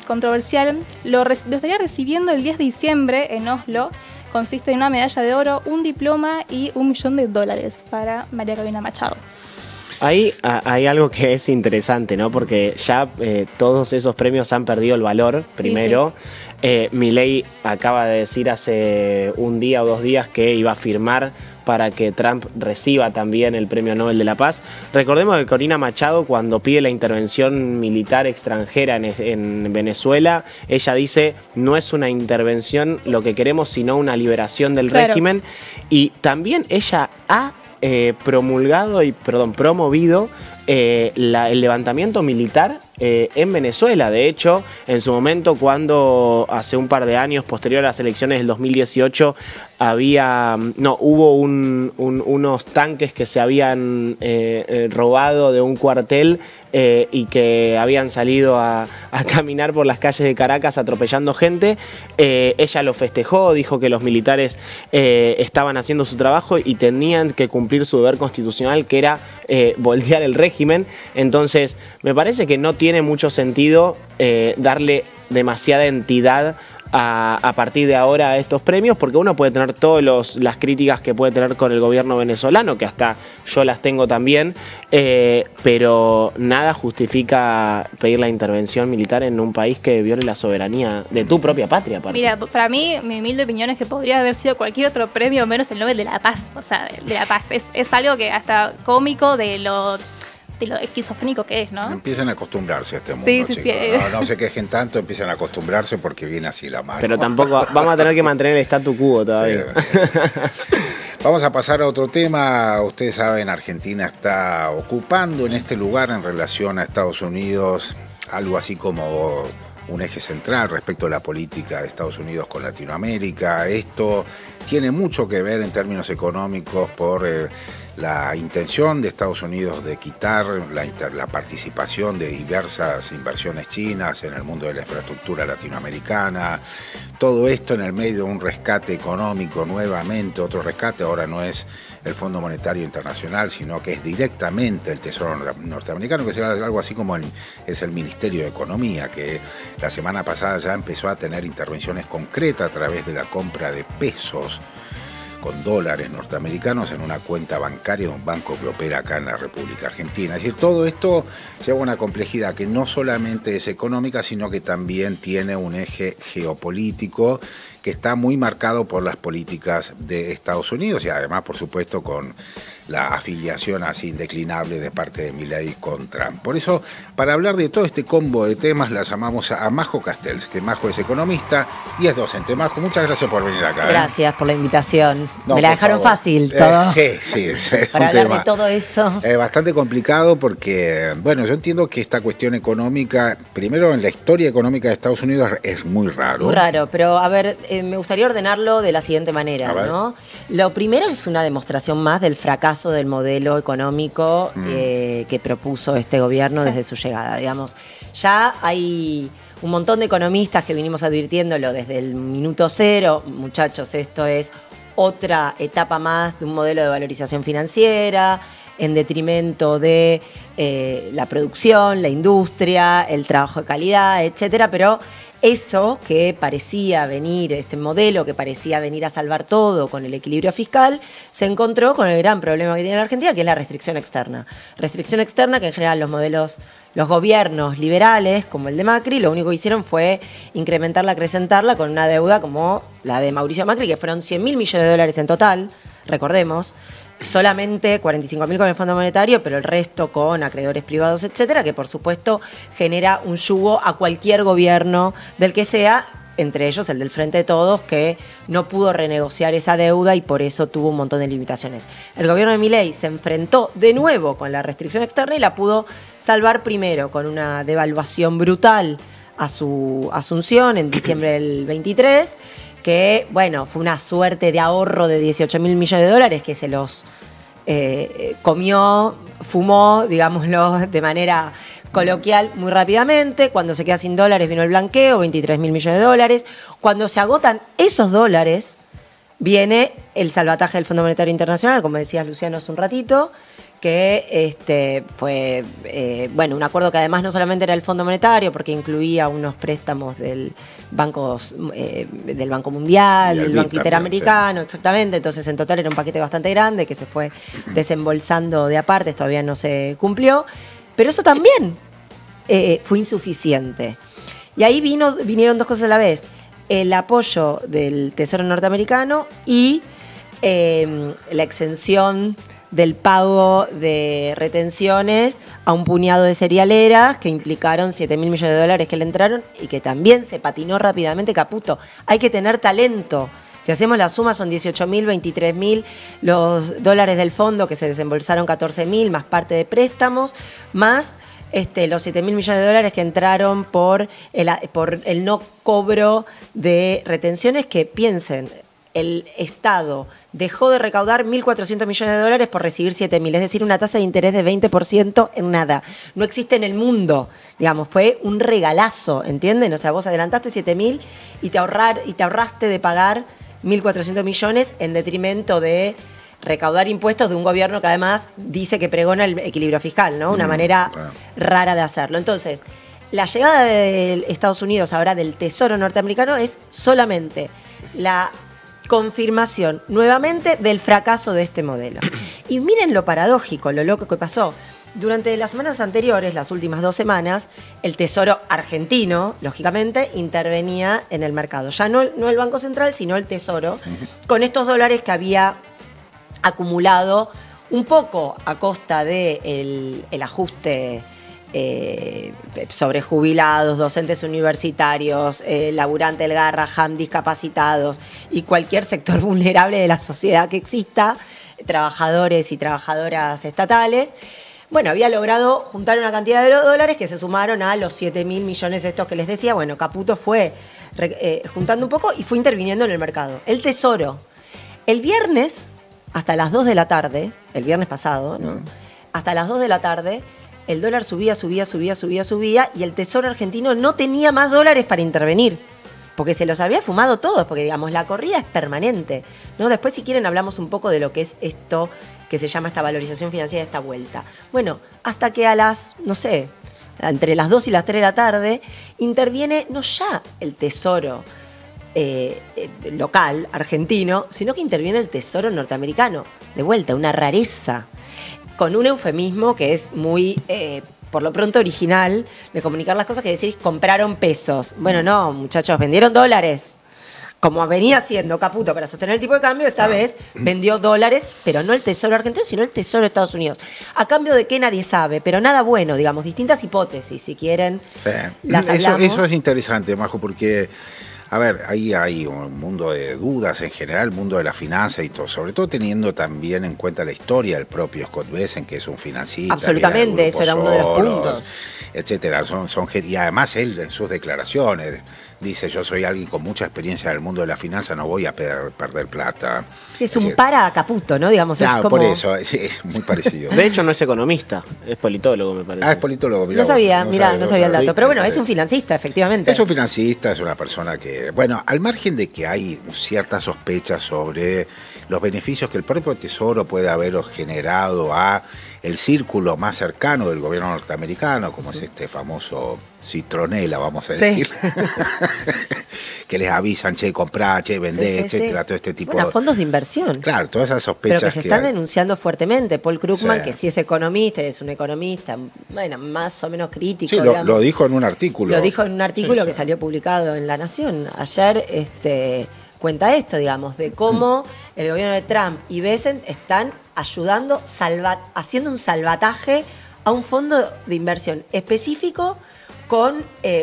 controversial. Lo estaría recibiendo el 10 de diciembre en Oslo. Consiste en una medalla de oro, un diploma y $1 millón para María Corina Machado. Ahí hay algo que es interesante, ¿no? Porque ya todos esos premios han perdido el valor, primero. Milei acaba de decir hace un día o 2 días que iba a firmar para que Trump reciba también el Premio Nobel de la Paz. Recordemos que Corina Machado, cuando pide la intervención militar extranjera en Venezuela, ella dice, no es una intervención lo que queremos, sino una liberación del régimen. Y también ella ha promovido el levantamiento militar en Venezuela. De hecho, en su momento, cuando hace un par de años, posterior a las elecciones del 2018, hubo unos tanques que se habían robado de un cuartel y que habían salido a caminar por las calles de Caracas atropellando gente. Ella lo festejó, dijo que los militares estaban haciendo su trabajo y tenían que cumplir su deber constitucional, que era voltear el régimen. Entonces, me parece que no tiene mucho sentido darle demasiada entidad a partir de ahora a estos premios, porque uno puede tener todas las críticas que puede tener con el gobierno venezolano, que hasta yo las tengo también, pero nada justifica pedir la intervención militar en un país que viole la soberanía de tu propia patria. Aparte. Mira, para mí, mi humilde opinión es que podría haber sido cualquier otro premio menos el Nobel de la Paz. O sea, de la Paz. Es algo que hasta cómico de lo esquizofrénico que es, ¿no? Empiezan a acostumbrarse a este mundo, Sí. No se quejen tanto, empiezan a acostumbrarse porque viene así la mano. Pero tampoco, vamos a tener que mantener el statu quo todavía. Sí. Vamos a pasar a otro tema. Ustedes saben, Argentina está ocupando en este lugar en relación a Estados Unidos algo así como un eje central respecto a la política de Estados Unidos con Latinoamérica. Esto tiene mucho que ver en términos económicos por la intención de Estados Unidos de quitar la participación de diversas inversiones chinas en el mundo de la infraestructura latinoamericana, todo esto en el medio de un rescate económico nuevamente, otro rescate, ahora no es el Fondo Monetario Internacional, sino que es directamente el Tesoro norteamericano, que será algo así como es el Ministerio de Economía, que la semana pasada ya empezó a tener intervenciones concretas a través de la compra de pesos con dólares norteamericanos en una cuenta bancaria de un banco que opera acá en la República Argentina. Es decir, todo esto lleva una complejidad que no solamente es económica, sino que también tiene un eje geopolítico que está muy marcado por las políticas de Estados Unidos y además, por supuesto, con la afiliación así indeclinable de parte de Milei con Trump. Por eso, para hablar de todo este combo de temas, la llamamos a Majo Castells, que Majo es economista y es docente. Majo, muchas gracias por venir acá. Gracias por la invitación. No, me la dejaron fácil todo. Sí, es para un hablar tema de todo eso. bastante complicado porque, bueno, yo entiendo que esta cuestión económica, primero en la historia económica de Estados Unidos es muy raro. Muy raro, pero a ver, me gustaría ordenarlo de la siguiente manera, ¿no? Lo primero es una demostración más del fracaso del modelo económico que propuso este gobierno desde su llegada. Digamos, ya hay un montón de economistas que vinimos advirtiéndolo desde el minuto cero. Muchachos, esto es otra etapa más de un modelo de valorización financiera en detrimento de la producción, la industria, el trabajo de calidad, etcétera, pero eso que parecía venir, este modelo que parecía venir a salvar todo con el equilibrio fiscal, se encontró con el gran problema que tiene la Argentina, que es la restricción externa. Restricción externa que en general los gobiernos liberales, como el de Macri, lo único que hicieron fue incrementarla, acrecentarla con una deuda como la de Mauricio Macri, que fueron 100.000 millones de dólares en total, recordemos. Solamente 45.000 con el Fondo Monetario, pero el resto con acreedores privados, etcétera, que por supuesto genera un yugo a cualquier gobierno del que sea, entre ellos el del Frente de Todos, que no pudo renegociar esa deuda y por eso tuvo un montón de limitaciones. El gobierno de Milei se enfrentó de nuevo con la restricción externa y la pudo salvar primero con una devaluación brutal a su asunción en diciembre del 23, que, bueno, fue una suerte de ahorro de 18.000 millones de dólares que se los comió, fumó, digámoslo de manera coloquial, muy rápidamente. Cuando se queda sin dólares vino el blanqueo, 23.000 millones de dólares. Cuando se agotan esos dólares, viene el salvataje del Fondo Monetario Internacional, como decías, Luciano, hace un ratito, que fue un acuerdo que además no solamente era el Fondo Monetario, porque incluía unos préstamos del Banco Mundial, del Banco Interamericano, exactamente. Entonces, en total era un paquete bastante grande que se fue desembolsando de aparte, todavía no se cumplió. Pero eso también fue insuficiente. Y ahí vinieron dos cosas a la vez: el apoyo del Tesoro norteamericano y la exención del pago de retenciones a un puñado de cerealeras que implicaron 7.000 millones de dólares que le entraron y que también se patinó rápidamente. Caputo, hay que tener talento. Si hacemos la suma son 18.000, 23.000 los dólares del fondo que se desembolsaron, 14.000 más parte de préstamos, más los 7.000 millones de dólares que entraron por el no cobro de retenciones, que piensen, el Estado dejó de recaudar 1.400 millones de dólares por recibir 7.000, es decir, una tasa de interés de 20% en nada. No existe en el mundo, digamos, fue un regalazo, ¿entienden? O sea, vos adelantaste 7.000 y te ahorraste de pagar 1.400 millones en detrimento de recaudar impuestos de un gobierno que además dice que pregona el equilibrio fiscal, ¿no? Una manera rara de hacerlo. Entonces, la llegada de Estados Unidos ahora del Tesoro norteamericano es solamente la confirmación nuevamente del fracaso de este modelo. Y miren lo paradójico, lo loco que pasó. Durante las semanas anteriores, las últimas 2 semanas, el Tesoro argentino, lógicamente, intervenía en el mercado. Ya no el Banco Central, sino el Tesoro, con estos dólares que había acumulado un poco a costa del ajuste sobre jubilados, docentes universitarios, laburantes del Garrahan, discapacitados y cualquier sector vulnerable de la sociedad que exista, trabajadores y trabajadoras estatales. Bueno, había logrado juntar una cantidad de dólares que se sumaron a los 7.000 millones estos que les decía. Bueno, Caputo fue juntando un poco y fue interviniendo en el mercado. El Tesoro. El viernes hasta las 2 de la tarde, el viernes pasado, ¿no? Hasta las 2 de la tarde, el dólar subía y el Tesoro argentino no tenía más dólares para intervenir. Porque se los había fumado todos, porque digamos, la corrida es permanente, ¿no? Después, si quieren, hablamos un poco de lo que es esto que se llama esta valorización financiera, esta vuelta. Bueno, hasta que a las, no sé, entre las 2 y las 3 de la tarde, interviene no ya el Tesoro local, argentino, sino que interviene el Tesoro norteamericano. De vuelta, una rareza, con un eufemismo que es muy... por lo pronto original, de comunicar las cosas, que decís, compraron pesos. Bueno, no, muchachos, vendieron dólares. Como venía haciendo Caputo para sostener el tipo de cambio, esta vez vendió dólares, pero no el Tesoro argentino, sino el Tesoro de Estados Unidos. ¿A cambio de qué? Nadie sabe, pero nada bueno, digamos, distintas hipótesis, si quieren, las hablamos. Eso es interesante, Majo, porque... A ver, ahí hay un mundo de dudas en general, el mundo de la finanza y todo, sobre todo teniendo también en cuenta la historia del propio Scott Bessent, que es un financista. Absolutamente, eso era uno de los puntos. Etcétera. Y además él en sus declaraciones dice, yo soy alguien con mucha experiencia en el mundo de la finanza, no voy a perder plata. Sí, es un para Caputo, ¿no? Digamos, claro, es como... por eso, es muy parecido. De hecho, no es economista, es politólogo, me parece. Ah, es politólogo, mirá. No sabía el dato, pero bueno, es un financista, efectivamente. Es un financista, es una persona que, bueno, al margen de que hay ciertas sospechas sobre los beneficios que el propio Tesoro puede haber generado a el círculo más cercano del gobierno norteamericano, como es este famoso citronela, vamos a decir, sí. Que les avisan, che, comprá, che, vendé, etcétera, todo este tipo de... fondos de inversión. Claro, todas esas sospechas. Pero que se están denunciando fuertemente. Paul Krugman, que sí es economista, es un economista, bueno, más o menos crítico. Sí, lo dijo en un artículo. Lo dijo en un artículo que salió publicado en La Nación. Ayer cuenta esto, digamos, de cómo el gobierno de Trump y Bessent están ayudando, haciendo un salvataje a un fondo de inversión específico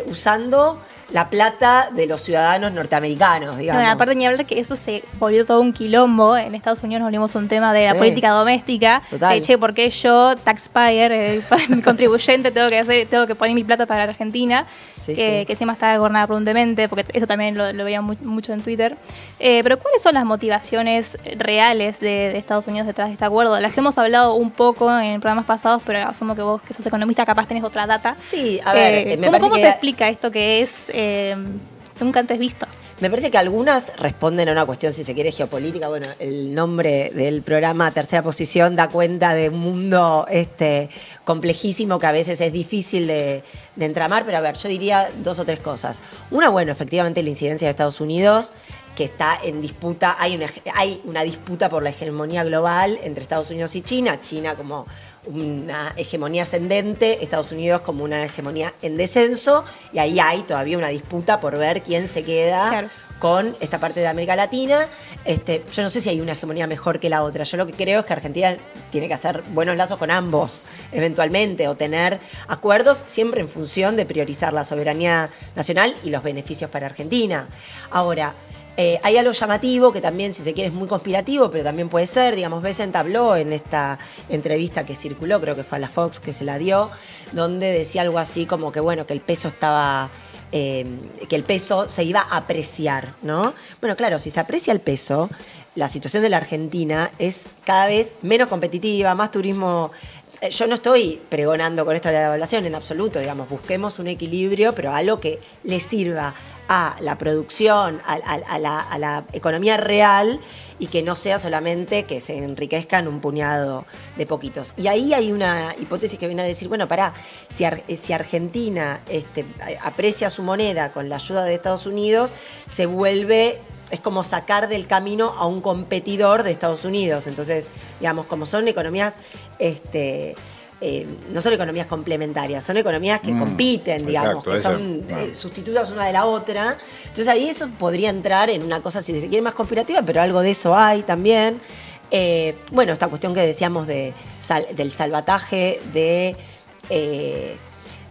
usando la plata de los ciudadanos norteamericanos, digamos. Bueno, aparte ni hablar que eso se volvió todo un quilombo. En Estados Unidos nos volvimos un tema de la política doméstica. De, che, ¿por qué yo, taxpayer, contribuyente, tengo que poner mi plata para Argentina? Que encima está gobernada por un demente, porque eso también lo veía mucho en Twitter. Pero ¿cuáles son las motivaciones reales de Estados Unidos detrás de este acuerdo? Las hemos hablado un poco en programas pasados, pero asumo que vos, que sos economista, capaz tenés otra data. Sí, a ver, ¿Cómo se explica esto que es nunca antes visto? Me parece que algunas responden a una cuestión, si se quiere, geopolítica. Bueno, el nombre del programa Tercera Posición da cuenta de un mundo complejísimo que a veces es difícil de entramar, pero a ver, yo diría 2 o 3 cosas. Una, bueno, efectivamente la incidencia de Estados Unidos, que está en disputa, hay una disputa por la hegemonía global entre Estados Unidos y China, China como una hegemonía ascendente, Estados Unidos como una hegemonía en descenso, y ahí hay todavía una disputa por ver quién se queda con esta parte de América Latina. Yo no sé si hay una hegemonía mejor que la otra. Yo lo que creo es que Argentina tiene que hacer buenos lazos con ambos, eventualmente, o tener acuerdos siempre en función de priorizar la soberanía nacional y los beneficios para Argentina. Ahora, hay algo llamativo que también, si se quiere, es muy conspirativo, pero también puede ser. Digamos, Bessent habló en esta entrevista que circuló, creo que fue a la Fox que se la dio, donde decía algo así como que, bueno, que el peso estaba... que el peso se iba a apreciar, ¿no? Bueno, claro, si se aprecia el peso, la situación de la Argentina es cada vez menos competitiva, más turismo. Yo no estoy pregonando con esto de la devaluación en absoluto, digamos, busquemos un equilibrio, pero algo que le sirva a la producción, a la economía real, y que no sea solamente que se enriquezcan un puñado de poquitos. Y ahí hay una hipótesis que viene a decir, bueno, si Argentina aprecia su moneda con la ayuda de Estados Unidos, se vuelve, es como sacar del camino a un competidor de Estados Unidos. Entonces, digamos, como son economías... no son economías complementarias, son economías que compiten, digamos, que son sustitutas una de la otra. Entonces ahí eso podría entrar en una cosa, si se quiere, más conspirativa, pero algo de eso hay también. Bueno, esta cuestión que decíamos del salvataje de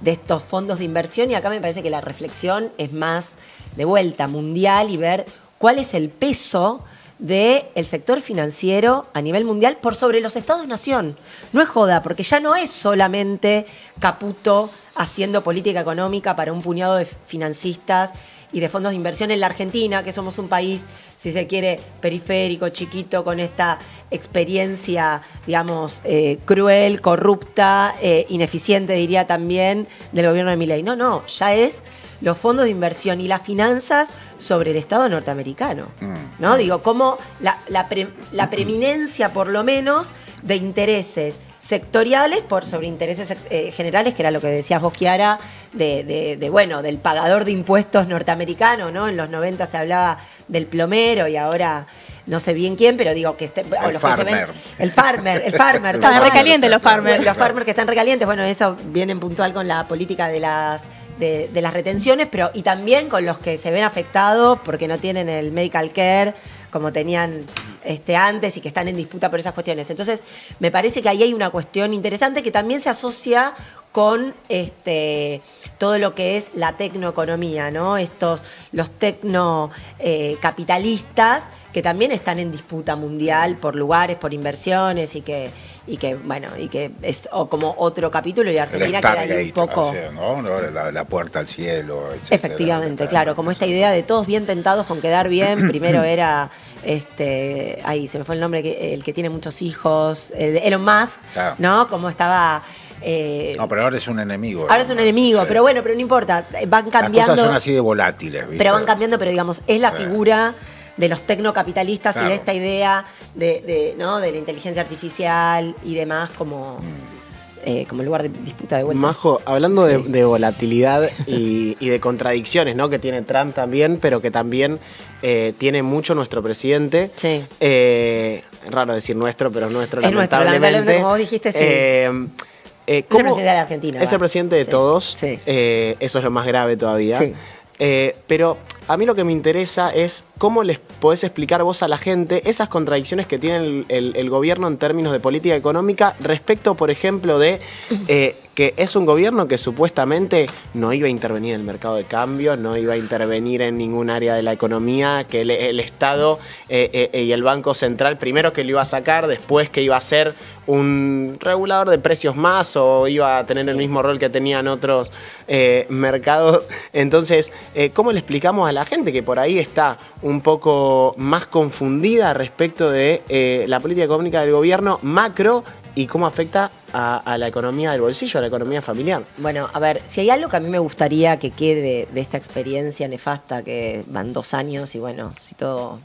estos fondos de inversión, y acá me parece que la reflexión es más de vuelta mundial y ver cuál es el peso del sector financiero a nivel mundial por sobre los estados-nación. No es joda, porque ya no es solamente Caputo haciendo política económica para un puñado de financistas y de fondos de inversión en la Argentina, que somos un país, si se quiere, periférico, chiquito, con esta experiencia, digamos, cruel, corrupta, ineficiente, diría también, del gobierno de Milei. No, ya es los fondos de inversión y las finanzas sobre el Estado norteamericano, ¿no? Digo, como la preeminencia, por lo menos, de intereses sectoriales sobre intereses generales, que era lo que decías vos, Chiara, del pagador de impuestos norteamericano, ¿no? En los 90 se hablaba del plomero y ahora no sé bien quién, pero digo que el farmer. El farmer. Están recalientes los farmers. Los farmers que están recalientes, bueno, eso viene en puntual con la política de las retenciones, pero y también con los que se ven afectados porque no tienen el medical care como tenían antes y que están en disputa por esas cuestiones. Entonces, me parece que ahí hay una cuestión interesante que también se asocia con todo lo que es la tecnoeconomía, ¿no? Los tecnocapitalistas que también están en disputa mundial por lugares, por inversiones y que es como otro capítulo y Argentina queda ahí un poco. O sea, ¿no? La puerta al cielo, etc. Efectivamente, claro, como esta idea de todos bien tentados con quedar bien. Primero era ahí se me fue el nombre, el que tiene muchos hijos, Elon Musk, claro. ¿No? Como estaba. No, pero ahora es un enemigo. Ahora es un enemigo, sí. Pero bueno, pero no importa. Van cambiando. Las cosas son así de volátiles, ¿viste? Pero van cambiando, pero digamos, es la figura de los tecnocapitalistas, claro. Y de esta idea ¿no? de la inteligencia artificial y demás como lugar de disputa de vuelta. Majo, hablando de volatilidad y de contradicciones, ¿no? Que tiene Trump también, pero que también tiene mucho nuestro presidente. Sí. Es raro decir nuestro, pero es nuestro, es lamentablemente. Como vos dijiste, sí. Es el presidente de la Argentina. Es el presidente de todos. Sí. Eso es lo más grave todavía. Sí. Pero a mí lo que me interesa es cómo les podés explicar vos a la gente esas contradicciones que tiene el gobierno en términos de política económica respecto, por ejemplo, de que es un gobierno que supuestamente no iba a intervenir en el mercado de cambio, no iba a intervenir en ningún área de la economía, que el Estado y el Banco Central primero que lo iba a sacar, después que iba a ser un regulador de precios más o iba a tener el mismo rol que tenían otros mercados. Entonces, ¿cómo le explicamos a la gente que por ahí está un poco más confundida respecto de la política económica del gobierno macro y cómo afecta a la economía del bolsillo, a la economía familiar? Bueno, a ver, si hay algo que a mí me gustaría que quede de esta experiencia nefasta, que van 2 años y bueno, si todo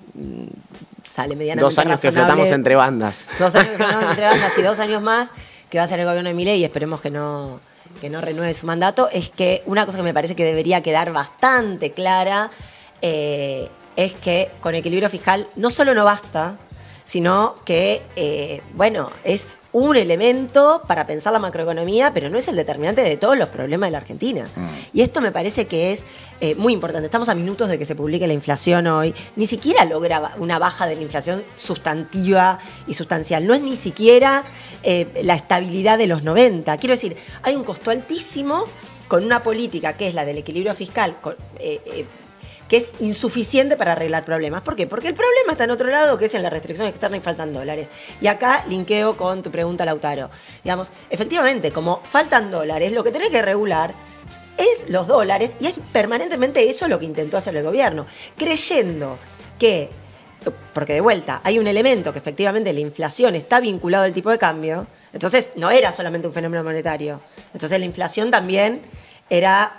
sale medianamente 2 años razonable, que flotamos entre bandas. 2 años que flotamos entre bandas y 2 años más que va a ser el gobierno de Milei y esperemos que no renueve su mandato, es que una cosa que me parece que debería quedar bastante clara es que con equilibrio fiscal no solo no basta, sino que, es un elemento para pensar la macroeconomía, pero no es el determinante de todos los problemas de la Argentina. Y esto me parece que es muy importante. Estamos a minutos de que se publique la inflación hoy. Ni siquiera logra una baja de la inflación sustantiva y sustancial. No es ni siquiera la estabilidad de los 90. Quiero decir, hay un costo altísimo con una política que es la del equilibrio fiscal, que es insuficiente para arreglar problemas. ¿Por qué? Porque el problema está en otro lado, que es en la restricción externa y faltan dólares. Y acá linkeo con tu pregunta, Lautaro. Digamos, efectivamente, como faltan dólares, lo que tenés que regular es los dólares, y es permanentemente eso lo que intentó hacer el gobierno, creyendo que, porque de vuelta, hay un elemento que efectivamente la inflación está vinculado al tipo de cambio, entonces no era solamente un fenómeno monetario, entonces la inflación también era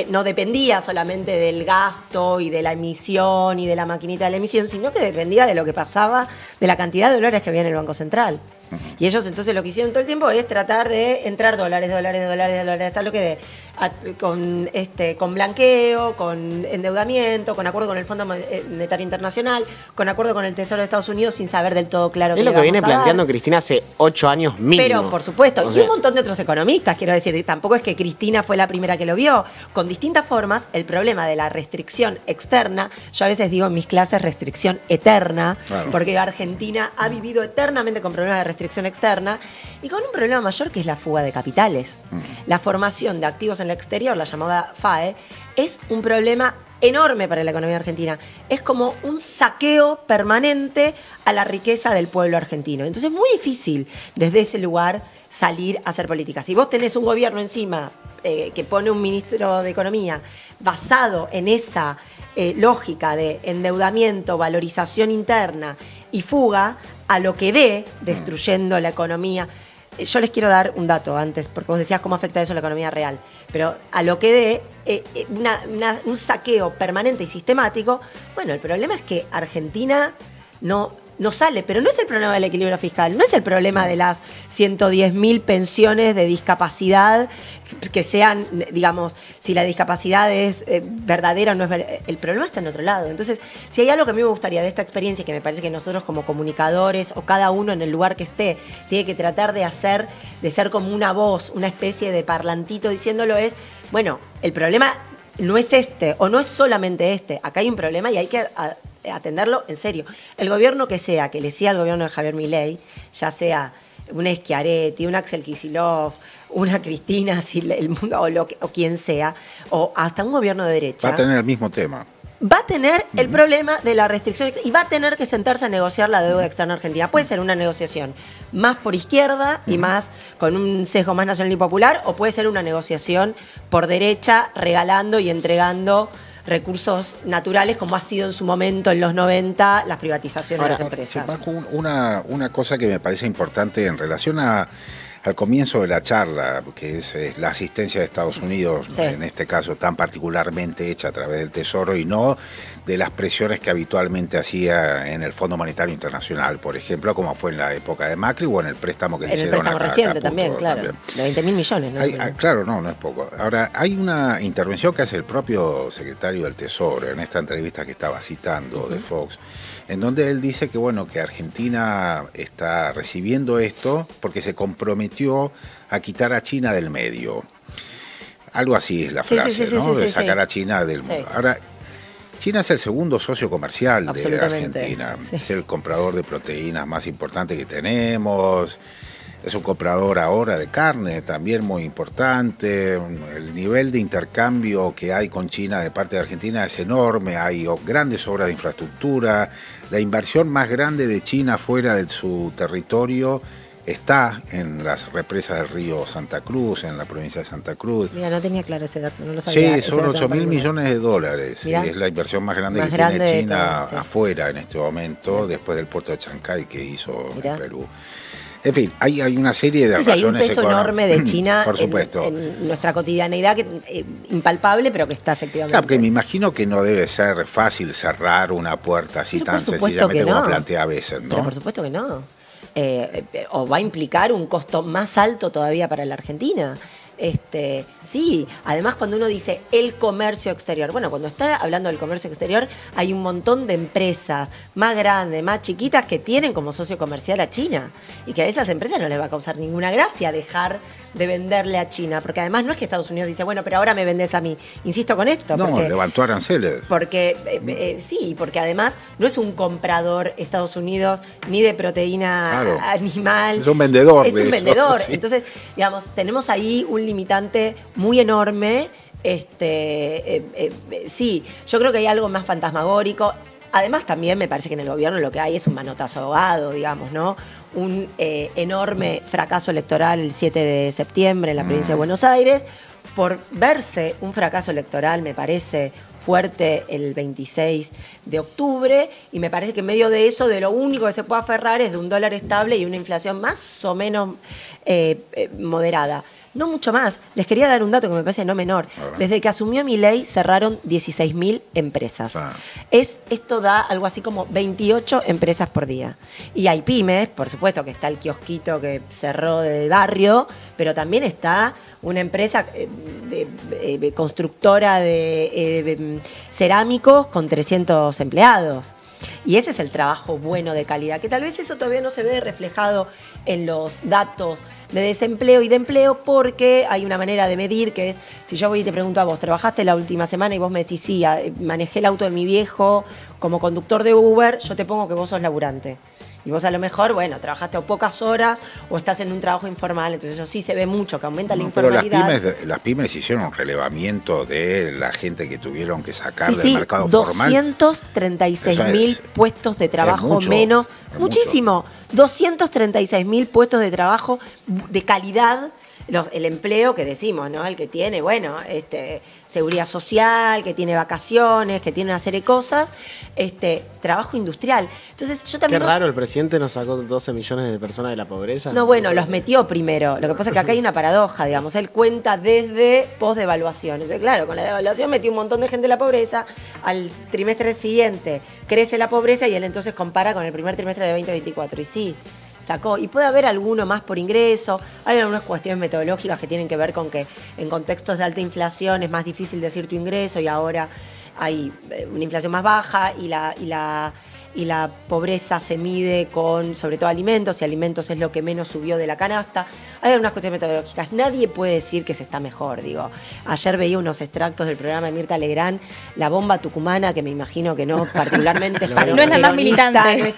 no dependía solamente del gasto y de la emisión y de la maquinita de la emisión, sino que dependía de lo que pasaba, de la cantidad de dólares que había en el Banco Central. Y ellos entonces lo que hicieron todo el tiempo es tratar de entrar dólares, hasta lo que con blanqueo, con endeudamiento, con acuerdo con el Fondo Monetario Internacional, con acuerdo con el Tesoro de Estados Unidos, sin saber del todo claro qué es lo que viene planteando Cristina hace 8 años mínimo. Pero, por supuesto, y un montón de otros economistas, quiero decir, tampoco es que Cristina fue la primera que lo vio. Con distintas formas, el problema de la restricción externa, yo a veces digo en mis clases restricción eterna, claro, porque Argentina ha vivido eternamente con problemas de restricción externa y con un problema mayor que es la fuga de capitales. La formación de activos en el exterior, la llamada FAE, es un problema enorme para la economía argentina. Es como un saqueo permanente a la riqueza del pueblo argentino. Entonces es muy difícil desde ese lugar salir a hacer políticas. Si vos tenés un gobierno encima que pone un ministro de Economía basado en esa lógica de endeudamiento, valorización interna y fuga, a lo que dé, destruyendo la economía. Yo les quiero dar un dato antes, porque vos decías cómo afecta eso a la economía real, pero a lo que dé un saqueo permanente y sistemático, bueno, el problema es que Argentina no sale, pero no es el problema del equilibrio fiscal, no es el problema de las 110.000 pensiones de discapacidad que sean, digamos, si la discapacidad es verdadera o no es verdadera. El problema está en otro lado. Entonces, si hay algo que a mí me gustaría de esta experiencia, que me parece que nosotros como comunicadores o cada uno en el lugar que esté, tiene que tratar de ser como una voz, una especie de parlantito diciéndolo, es, bueno, el problema no es este, o no es solamente este, acá hay un problema y hay que atenderlo en serio. El gobierno que sea, que le siga al gobierno de Javier Milei, ya sea una Schiaretti, un Axel Kicillof, una Cristina el mundo, o quien sea, o hasta un gobierno de derecha, va a tener el mismo tema. Va a tener el problema de la restricción y va a tener que sentarse a negociar la deuda externa argentina. Puede ser una negociación más por izquierda y más con un sesgo más nacional y popular, o puede ser una negociación por derecha, regalando y entregando recursos naturales, como ha sido en su momento en los 90 las privatizaciones de las empresas. Una cosa que me parece importante en relación al comienzo de la charla, que es la asistencia de Estados Unidos, sí, en este caso tan particularmente hecha a través del Tesoro y no de las presiones que habitualmente hacía en el Fondo Monetario Internacional, por ejemplo, como fue en la época de Macri o en el préstamo que le hicieron a Caputo. El préstamo reciente también, claro, de 20.000 millones. ¿No? Claro, no es poco. Ahora, hay una intervención que hace el propio secretario del Tesoro en esta entrevista que estaba citando de Fox, en donde él dice que, bueno, que Argentina está recibiendo esto porque se comprometió a quitar a China del medio. Algo así es la frase, ¿no? De sacar a China del mundo. Ahora, China es el segundo socio comercial de Argentina. Sí. Es el comprador de proteínas más importante que tenemos. Es un comprador ahora de carne también muy importante. El nivel de intercambio que hay con China de parte de Argentina es enorme. Hay grandes obras de infraestructura. La inversión más grande de China fuera de su territorio está en las represas del río Santa Cruz, en la provincia de Santa Cruz. Mira, no tenía claro ese dato, no lo sabía. Sí, son 8.000 millones de dólares. Mirá, es la inversión más grande que tiene China afuera en este momento, después del puerto de Chancay que hizo en Perú. En fin, hay una serie de razones. Hay un peso enorme de China por supuesto. En nuestra cotidianeidad, impalpable, pero que está efectivamente. Claro, porque me imagino que no debe ser fácil cerrar una puerta así tan sencillamente como plantea a veces, ¿no? Pero por supuesto que no. O va a implicar un costo más alto todavía para la Argentina. Sí, además cuando uno dice el comercio exterior, bueno, cuando está hablando del comercio exterior hay un montón de empresas más grandes, más chiquitas que tienen como socio comercial a China y que a esas empresas no les va a causar ninguna gracia dejar de venderle a China, porque además no es que Estados Unidos dice, bueno, pero ahora me vendés a mí. Insisto con esto. No, levantó aranceles. Porque sí, porque además no es un comprador Estados Unidos ni de proteína animal. Es un vendedor. Es un vendedor. Sí. Entonces, digamos, tenemos ahí un limitante muy enorme. Sí, yo creo que hay algo más fantasmagórico. Además, también me parece que en el gobierno lo que hay es un manotazo ahogado, digamos, ¿no? Un enorme fracaso electoral el 7 de septiembre en la provincia de Buenos Aires. Por verse un fracaso electoral, me parece fuerte el 26 de octubre, y me parece que en medio de eso, de lo único que se puede aferrar es de un dólar estable y una inflación más o menos moderada. No mucho más. Les quería dar un dato que me parece no menor. Desde que asumió Milei cerraron 16.000 empresas. Esto da algo así como 28 empresas por día. Y hay pymes, por supuesto que está el kiosquito que cerró del barrio, pero también está una empresa constructora de cerámicos con 300 empleados. Y ese es el trabajo bueno de calidad, que tal vez eso todavía no se ve reflejado en los datos de desempleo y de empleo, porque hay una manera de medir que es, si yo voy y te pregunto a vos, ¿trabajaste la última semana? Y vos me decís, sí, manejé el auto de mi viejo como conductor de Uber, yo te pongo que vos sos laburante. Y vos a lo mejor, bueno, trabajaste pocas horas o estás en un trabajo informal, entonces eso sí se ve mucho, que aumenta la informalidad. Pero las pymes hicieron un relevamiento de la gente que tuvieron que sacar del mercado formal. 236.000 puestos de trabajo menos. Muchísimo. 236.000 puestos de trabajo de calidad el empleo que decimos, ¿no? El que tiene, bueno, seguridad social, que tiene vacaciones, que tiene una serie de cosas, trabajo industrial. Entonces, yo también... Qué raro, el presidente nos sacó 12 millones de personas de la pobreza. No, bueno, los metió primero. Lo que pasa es que acá hay una paradoja, digamos. Él cuenta desde post-devaluación. Entonces, claro, con la devaluación metió un montón de gente en la pobreza. Al trimestre siguiente crece la pobreza y él entonces compara con el primer trimestre de 2024. Y sí, sacó. Y puede haber alguno más por ingreso. Hay algunas cuestiones metodológicas que tienen que ver con que en contextos de alta inflación es más difícil decir tu ingreso y ahora hay una inflación más baja y la pobreza se mide con, sobre todo, alimentos, y alimentos es lo que menos subió de la canasta. Hay algunas cuestiones metodológicas. Nadie puede decir que se está mejor, digo. Ayer veía unos extractos del programa de Mirta Legrand, la bomba tucumana, que me imagino que no particularmente es para No es la más militante.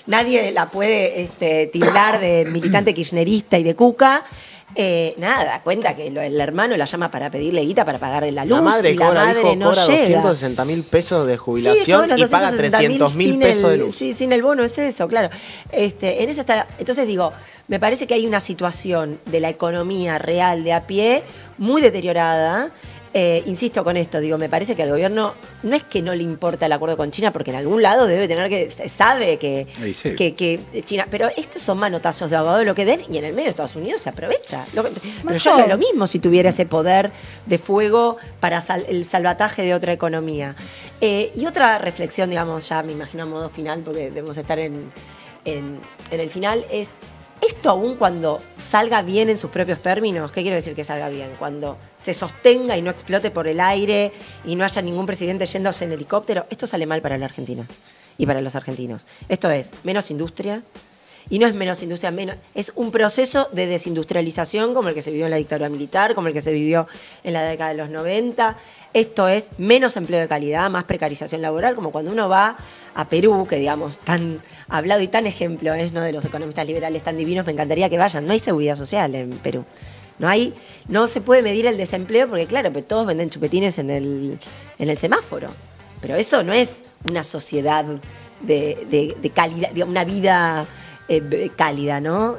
Nadie la puede tildar de militante kirchnerista y de cuca. Nada, cuenta que el hermano la llama para pedirle guita para pagar la luz. La madre y cobra, la madre dijo, no cobra llega. 260.000 pesos de jubilación y paga 300.000 pesos de luz. Sí, sin el bono es eso, claro. En eso está. Entonces digo, me parece que hay una situación de la economía real de a pie muy deteriorada. Insisto con esto, digo, me parece que al gobierno no es que no le importa el acuerdo con China, porque en algún lado debe tener sabe que China, pero estos son manotazos de abogado lo que den, y en el medio de Estados Unidos se aprovecha. Pero yo haría lo mismo si tuviera ese poder de fuego para el salvataje de otra economía. Y otra reflexión, digamos, ya me imagino a modo final, porque debemos estar en el final, es... Esto aún cuando salga bien en sus propios términos, ¿qué quiero decir que salga bien? Cuando se sostenga y no explote por el aire y no haya ningún presidente yéndose en helicóptero, esto sale mal para la Argentina y para los argentinos. Esto es menos industria, y no es menos industria, es un proceso de desindustrialización como el que se vivió en la dictadura militar, como el que se vivió en la década de los 90. Esto es menos empleo de calidad, más precarización laboral, como cuando uno va a Perú, que digamos, tan hablado y tan ejemplo es, ¿no?, de los economistas liberales tan divinos, me encantaría que vayan. No hay seguridad social en Perú. No se puede medir el desempleo porque, claro, pues todos venden chupetines en el semáforo. Pero eso no es una sociedad de calidad, una vida cálida, ¿no?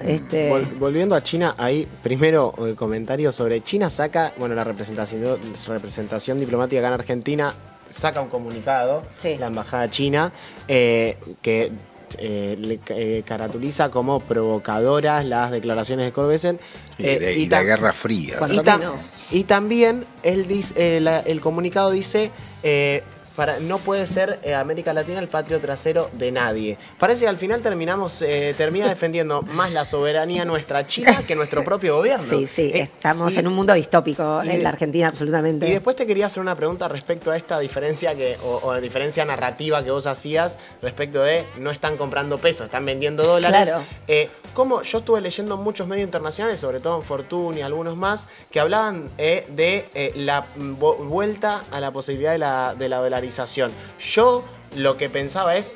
Volviendo a China, ahí primero el comentario sobre China saca, bueno, la representación diplomática acá en Argentina saca un comunicado, sí, la embajada china, que le caracteriza como provocadoras las declaraciones de Córbesen y la Guerra Fría. Y también él dice, el comunicado dice no puede ser América Latina el patrio trasero de nadie. Parece que al final termina defendiendo más la soberanía nuestra China que nuestro propio gobierno. Sí, estamos en un mundo distópico en la Argentina, absolutamente. Y después te quería hacer una pregunta respecto a esta diferencia o diferencia narrativa que vos hacías respecto de no están comprando pesos, están vendiendo dólares. Claro. Como yo estuve leyendo muchos medios internacionales, sobre todo en Fortune y algunos más, que hablaban de la vuelta a la posibilidad de la dolarización. Yo lo que pensaba es,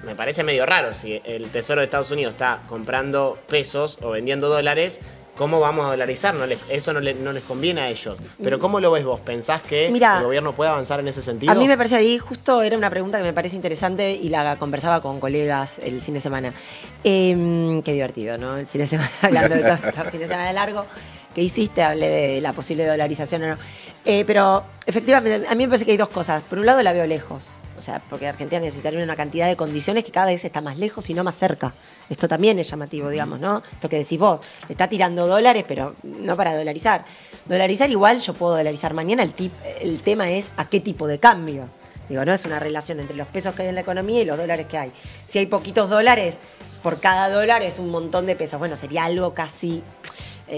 me parece medio raro si el Tesoro de Estados Unidos está comprando pesos o vendiendo dólares, ¿cómo vamos a dolarizar? Eso no les conviene a ellos. Pero ¿cómo lo ves vos? ¿Pensás que el gobierno puede avanzar en ese sentido? A mí me parece ahí, justo era una pregunta que me parece interesante y la conversaba con colegas el fin de semana. Qué divertido, ¿no? El fin de semana, hablando de todo el fin de semana largo que hiciste, hablé de la posible dolarización o no. Pero efectivamente, a mí me parece que hay dos cosas. Por un lado, la veo lejos. O sea, porque Argentina necesitaría una cantidad de condiciones que cada vez está más lejos y no más cerca. Esto también es llamativo, digamos, ¿no? Esto que decís vos, le está tirando dólares, pero no para dolarizar. Dolarizar igual, yo puedo dolarizar mañana, el tema es a qué tipo de cambio. Digo, no es una relación entre los pesos que hay en la economía y los dólares que hay. Si hay poquitos dólares, por cada dólar es un montón de pesos. Bueno, sería algo casi,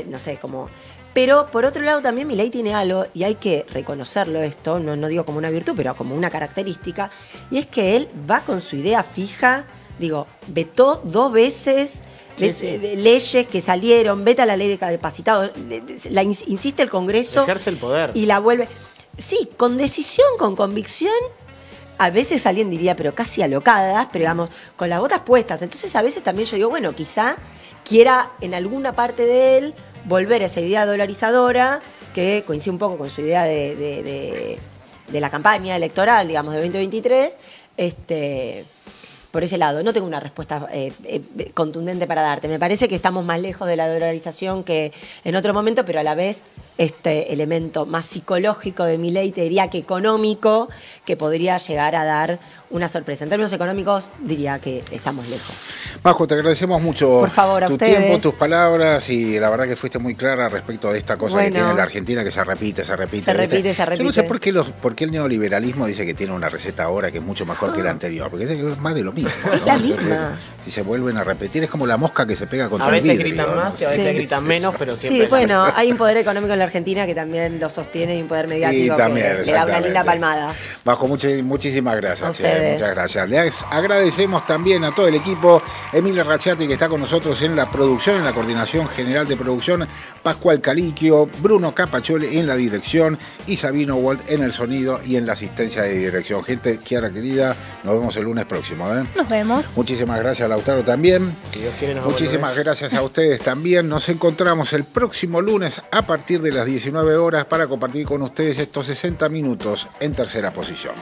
no sé, como... Pero, por otro lado, también Milei tiene algo, y hay que reconocerlo esto, no digo como una virtud, pero como una característica, y es que él va con su idea fija, vetó 2 veces leyes que salieron, veta la ley de capacitados, insiste el Congreso. Ejerce el poder. Y la vuelve. Sí, con decisión, con convicción. A veces alguien diría, pero casi alocadas, pero digamos, con las botas puestas. Entonces, a veces también yo digo, bueno, quizá quiera en alguna parte de él volver a esa idea dolarizadora, que coincide un poco con su idea de la campaña electoral, digamos, de 2023, por ese lado. No tengo una respuesta contundente para darte. Me parece que estamos más lejos de la dolarización que en otro momento, pero a la vez este elemento más psicológico de Milei, te diría que económico, que podría llegar a dar una sorpresa. En términos económicos, diría que estamos lejos. Majo, te agradecemos mucho Por favor, a tu ustedes. tiempo, tus palabras, y la verdad que fuiste muy clara respecto de esta cosa que tiene la Argentina, que se repite. Se repite. Yo no sé por qué el neoliberalismo dice que tiene una receta ahora que es mucho mejor que la anterior, porque es más de lo mismo, ¿no? La misma. Si se vuelven a repetir, es como la mosca que se pega contra A el veces vidrio, gritan ¿no? más y a veces gritan menos, pero siempre. Sí, bueno, hay un poder económico en la Argentina que también lo sostiene y un poder mediático Y también, que le da una linda exactamente. palmada. Majo, muchísimas gracias. A ustedes. Muchas gracias. Les agradecemos también a todo el equipo, Emilia Racciati, que está con nosotros en la producción, en la coordinación general de producción, Pascual Caliquio, Bruno Capachole en la dirección y Sabino Walt en el sonido y en la asistencia de dirección. Gente, Kiara querida, nos vemos el lunes próximo. Nos vemos. Muchísimas gracias, Lautaro, también. Si Dios quiere, nos vemos Muchísimas el lunes. gracias a ustedes también. Nos encontramos el próximo lunes a partir de las 19 horas para compartir con ustedes estos 60 minutos en Tercera Posición.